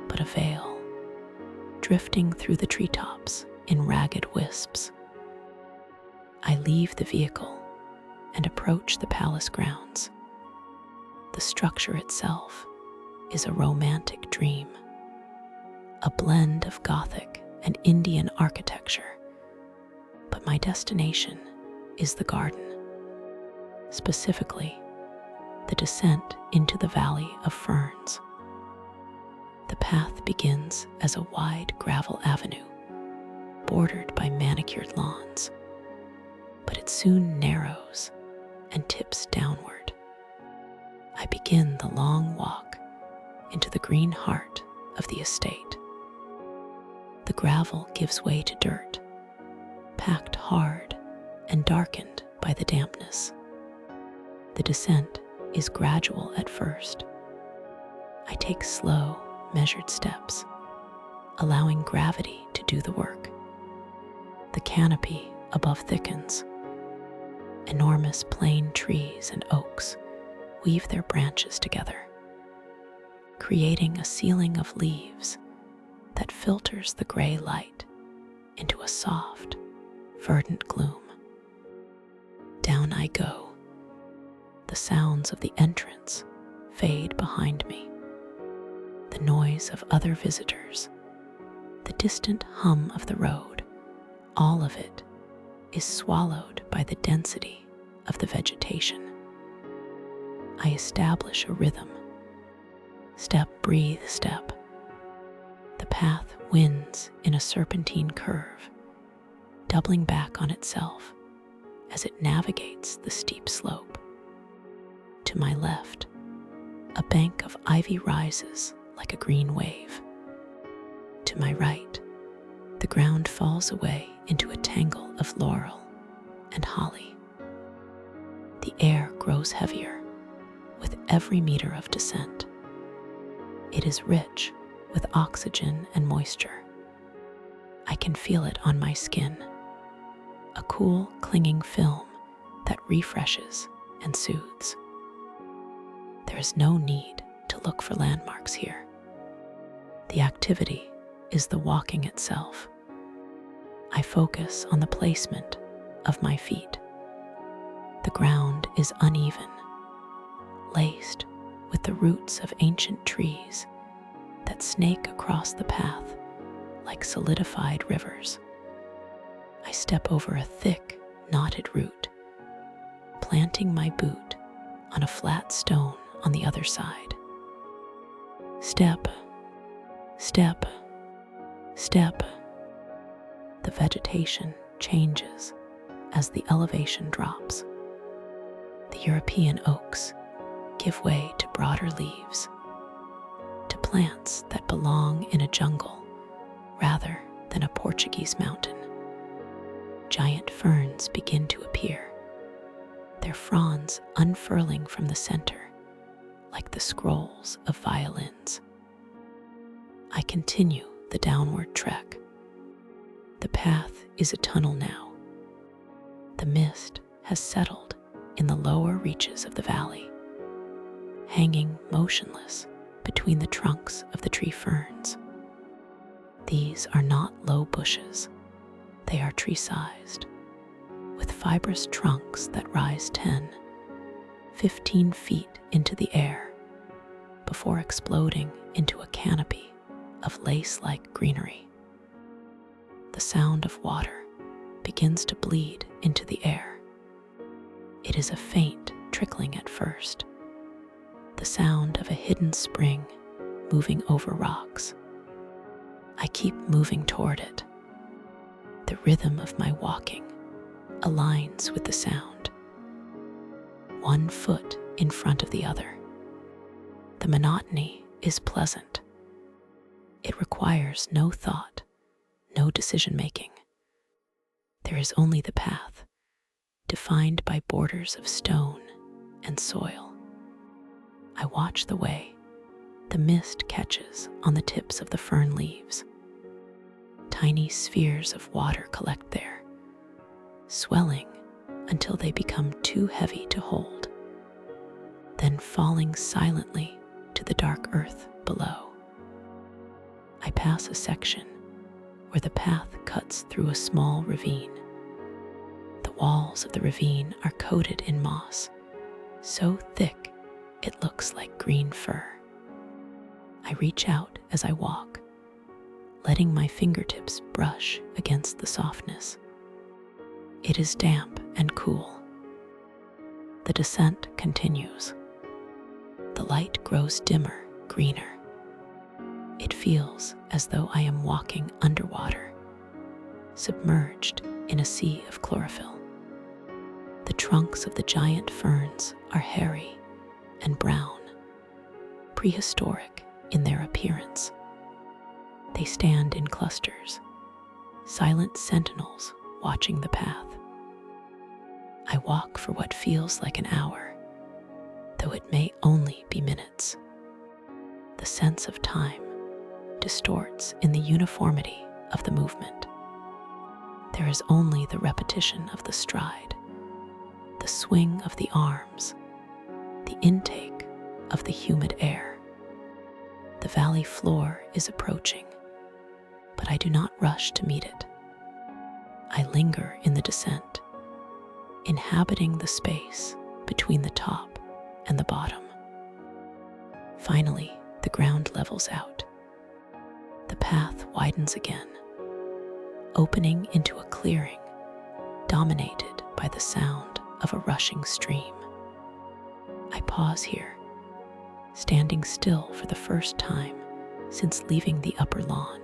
[SPEAKER 1] but a veil, drifting through the treetops in ragged wisps. I leave the vehicle and approach the palace grounds. The structure itself is a romantic dream, a blend of Gothic and Indian architecture. But my destination is the garden, specifically the descent into the Valley of Ferns. The path begins as a wide gravel avenue bordered by manicured lawns, but it soon narrows and tips downward. I begin the long walk into the green heart of the estate. The gravel gives way to dirt, packed hard and darkened by the dampness. The descent is gradual at first. I take slow, measured steps, allowing gravity to do the work. The canopy above thickens. Enormous plane trees and oaks weave their branches together, creating a ceiling of leaves that filters the gray light into a soft, verdant gloom. Down I go. The sounds of the entrance fade behind me. The noise of other visitors, the distant hum of the road, all of it is swallowed by the density of the vegetation. I establish a rhythm. Step, breathe, step. The path winds in a serpentine curve, doubling back on itself as it navigates the steep slope. To my left, a bank of ivy rises like a green wave. To my right, the ground falls away into a tangle of laurel and holly. The air grows heavier with every meter of descent. It is rich with oxygen and moisture. I can feel it on my skin, a cool, clinging film that refreshes and soothes. There is no need to look for landmarks here. The activity is the walking itself. I focus on the placement of my feet. The ground is uneven, laced with the roots of ancient trees that snake across the path like solidified rivers. I step over a thick, knotted root, planting my boot on a flat stone on the other side. Step, step, step. The vegetation changes as the elevation drops. The European oaks give way to broader leaves, to plants that belong in a jungle rather than a Portuguese mountain. Giant ferns begin to appear, their fronds unfurling from the center like the scrolls of violins. I continue the downward trek. The path is a tunnel now. The mist has settled in the lower reaches of the valley, hanging motionless between the trunks of the tree ferns. These are not low bushes. They are tree-sized, with fibrous trunks that rise 10, 15 feet into the air before exploding into a canopy of lace-like greenery. The sound of water begins to bleed into the air. It is a faint trickling at first, the sound of a hidden spring moving over rocks. I keep moving toward it. The rhythm of my walking aligns with the sound. one foot in front of the other. The monotony is pleasant. It requires no thought, no decision-making. There is only the path, defined by borders of stone and soil. I watch the way the mist catches on the tips of the fern leaves. Tiny spheres of water collect there, swelling until they become too heavy to hold, then falling silently to the dark earth below. I pass a section where the path cuts through a small ravine. The walls of the ravine are coated in moss, so thick it looks like green fur. I reach out as I walk, letting my fingertips brush against the softness. It is damp and cool. The descent continues. The light grows dimmer, greener. It feels as though I am walking underwater, submerged in a sea of chlorophyll. The trunks of the giant ferns are hairy and brown, prehistoric in their appearance. They stand in clusters, silent sentinels watching the path. I walk for what feels like an hour, though it may only be minutes. The sense of time distorts in the uniformity of the movement. There is only the repetition of the stride, the swing of the arms, the intake of the humid air. The valley floor is approaching, but I do not rush to meet it. I linger in the descent, inhabiting the space between the top and the bottom. Finally, the ground levels out. The path widens again, opening into a clearing dominated by the sound of a rushing stream. I pause here, standing still for the first time since leaving the upper lawn.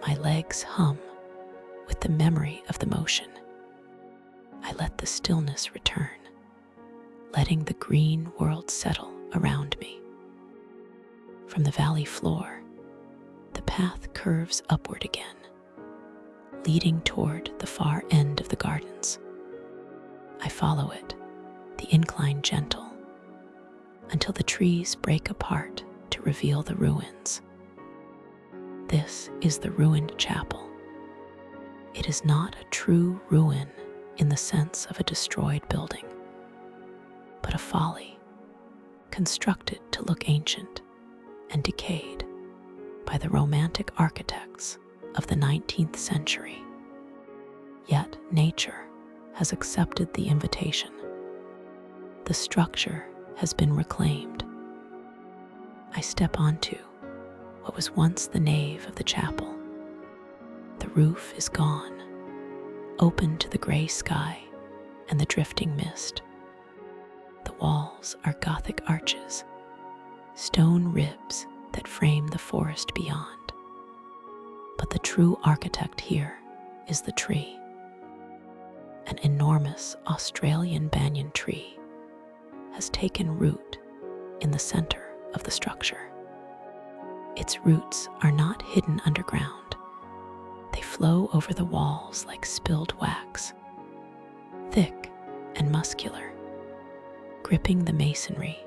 [SPEAKER 1] My legs hum with the memory of the motion. I let the stillness return, letting the green world settle around me. From the valley floor, the path curves upward again, leading toward the far end of the gardens. I follow it, the incline gentle, until the trees break apart to reveal the ruins. This is the ruined chapel. It is not a true ruin in the sense of a destroyed building, but a folly, constructed to look ancient and decayed by the romantic architects of the 19th century. Yet nature has accepted the invitation. The structure has been reclaimed. I step onto what was once the nave of the chapel. The roof is gone, open to the gray sky and the drifting mist. The walls are Gothic arches, stone ribs that frame the forest beyond. But the true architect here is the tree. An enormous Australian banyan tree has taken root in the center of the structure. Its roots are not hidden underground. They flow over the walls like spilled wax, thick and muscular, gripping the masonry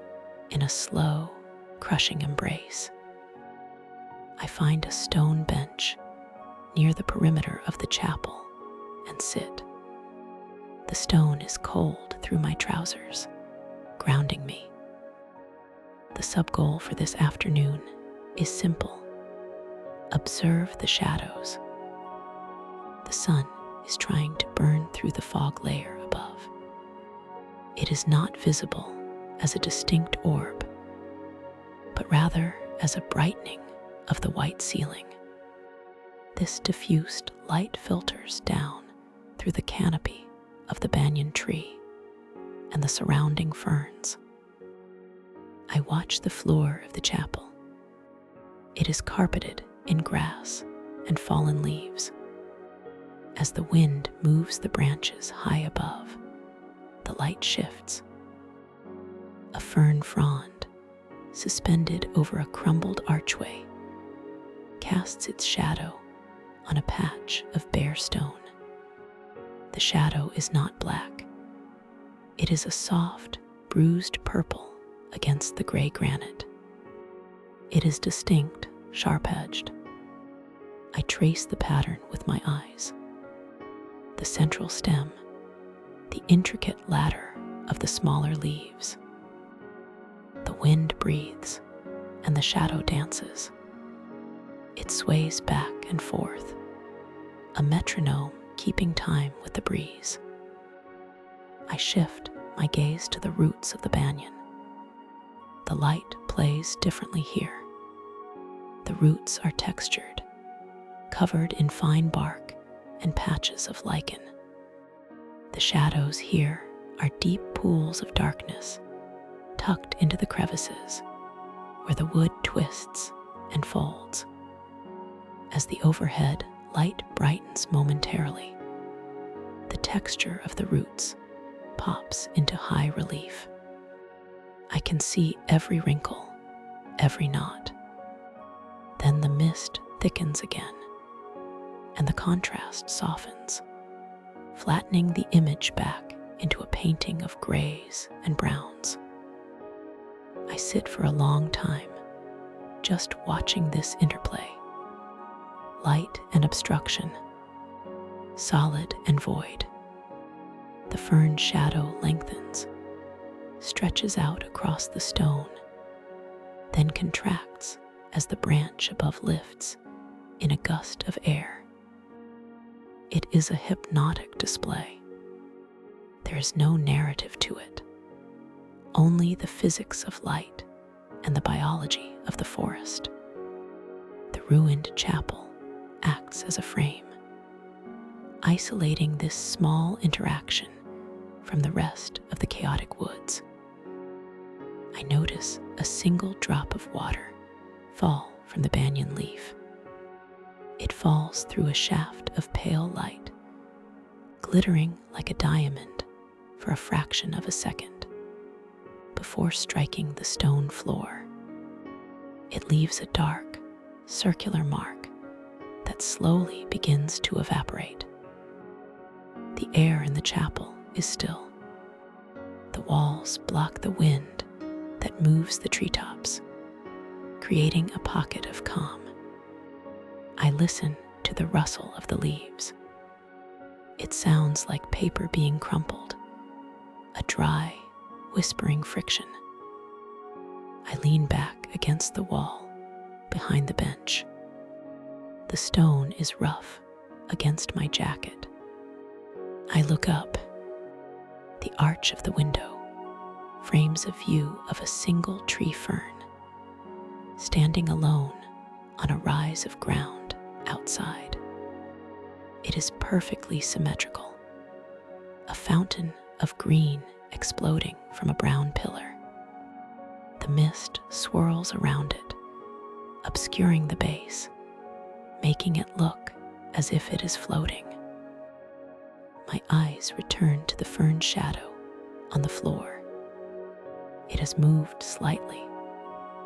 [SPEAKER 1] in a slow, crushing embrace. I find a stone bench near the perimeter of the chapel and sit. The stone is cold through my trousers, grounding me. The sub-goal for this afternoon is simple. Observe the shadows. The sun is trying to burn through the fog layer above. It is not visible as a distinct orb, but rather as a brightening of the white ceiling. This diffused light filters down through the canopy of the banyan tree and the surrounding ferns. I watch the floor of the chapel. It is carpeted in grass and fallen leaves. As the wind moves the branches high above, the light shifts. A fern frond, suspended over a crumbled archway, casts its shadow on a patch of bare stone. The shadow is not black. It is a soft, bruised purple against the gray granite. It is distinct, sharp-edged. I trace the pattern with my eyes. The central stem, the intricate ladder of the smaller leaves. The wind breathes, and the shadow dances. It sways back and forth, a metronome keeping time with the breeze. I shift my gaze to the roots of the banyan. The light plays differently here. The roots are textured, covered in fine bark and patches of lichen. The shadows here are deep pools of darkness, tucked into the crevices, where the wood twists and folds. As the overhead light brightens momentarily, the texture of the roots pops into high relief. I can see every wrinkle, every knot. Then the mist thickens again, and the contrast softens, flattening the image back into a painting of grays and browns. I sit for a long time, just watching this interplay. Light and obstruction, solid and void. The fern shadow lengthens, stretches out across the stone, then contracts as the branch above lifts in a gust of air. It is a hypnotic display. There is no narrative to it, only the physics of light and the biology of the forest. The ruined chapel acts as a frame, isolating this small interaction from the rest of the chaotic woods. I notice a single drop of water fall from the banyan leaf. It falls through a shaft of pale light, glittering like a diamond for a fraction of a second, before striking the stone floor. It leaves a dark, circular mark that slowly begins to evaporate. The air in the chapel is still. The walls block the wind that moves the treetops, creating a pocket of calm. I listen to the rustle of the leaves. It sounds like paper being crumpled, a dry, whispering friction. I lean back against the wall behind the bench. The stone is rough against my jacket. I look up. The arch of the window frames a view of a single tree fern, standing alone on a rise of ground outside. It is perfectly symmetrical, a fountain of green exploding from a brown pillar. The mist swirls around it, obscuring the base, making it look as if it is floating. My eyes return to the fern shadow on the floor. It has moved slightly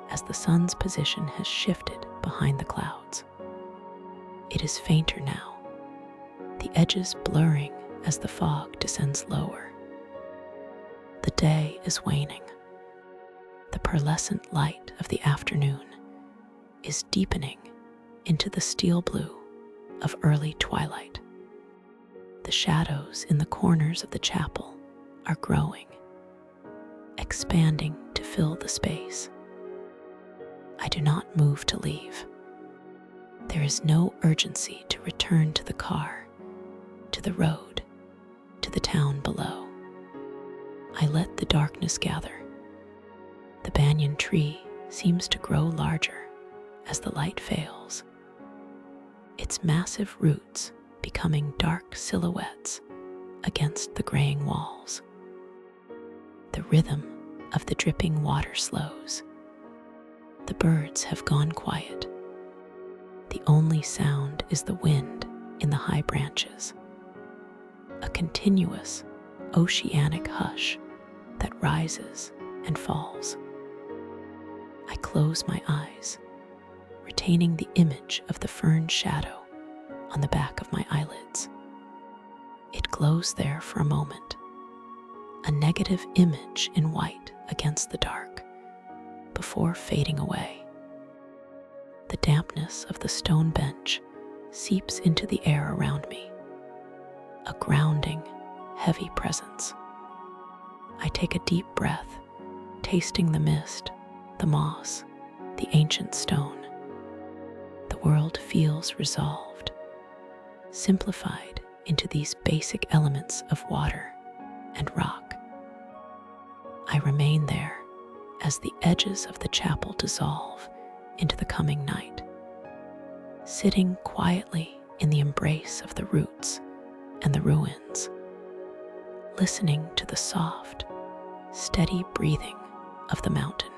[SPEAKER 1] as the sun's position has shifted behind the clouds. It is fainter now, the edges blurring as the fog descends lower. The day is waning. The pearlescent light of the afternoon is deepening into the steel blue of early twilight. The shadows in the corners of the chapel are growing, expanding to fill the space. I do not move to leave. There is no urgency to return to the car, to the road, to the town below. I let the darkness gather. The banyan tree seems to grow larger as the light fails, its massive roots becoming dark silhouettes against the graying walls. The rhythm of the dripping water slows. The birds have gone quiet. The only sound is the wind in the high branches, a continuous, oceanic hush that rises and falls. I close my eyes, retaining the image of the fern shadow on the back of my eyelids. It glows there for a moment, a negative image in white against the dark, before fading away. The dampness of the stone bench seeps into the air around me, a grounding, heavy presence. I take a deep breath, tasting the mist, the moss, the ancient stone. The world feels resolved, simplified into these basic elements of water and rock. I remain there as the edges of the chapel dissolve into the coming night, sitting quietly in the embrace of the roots and the ruins, listening to the soft, steady breathing of the mountain.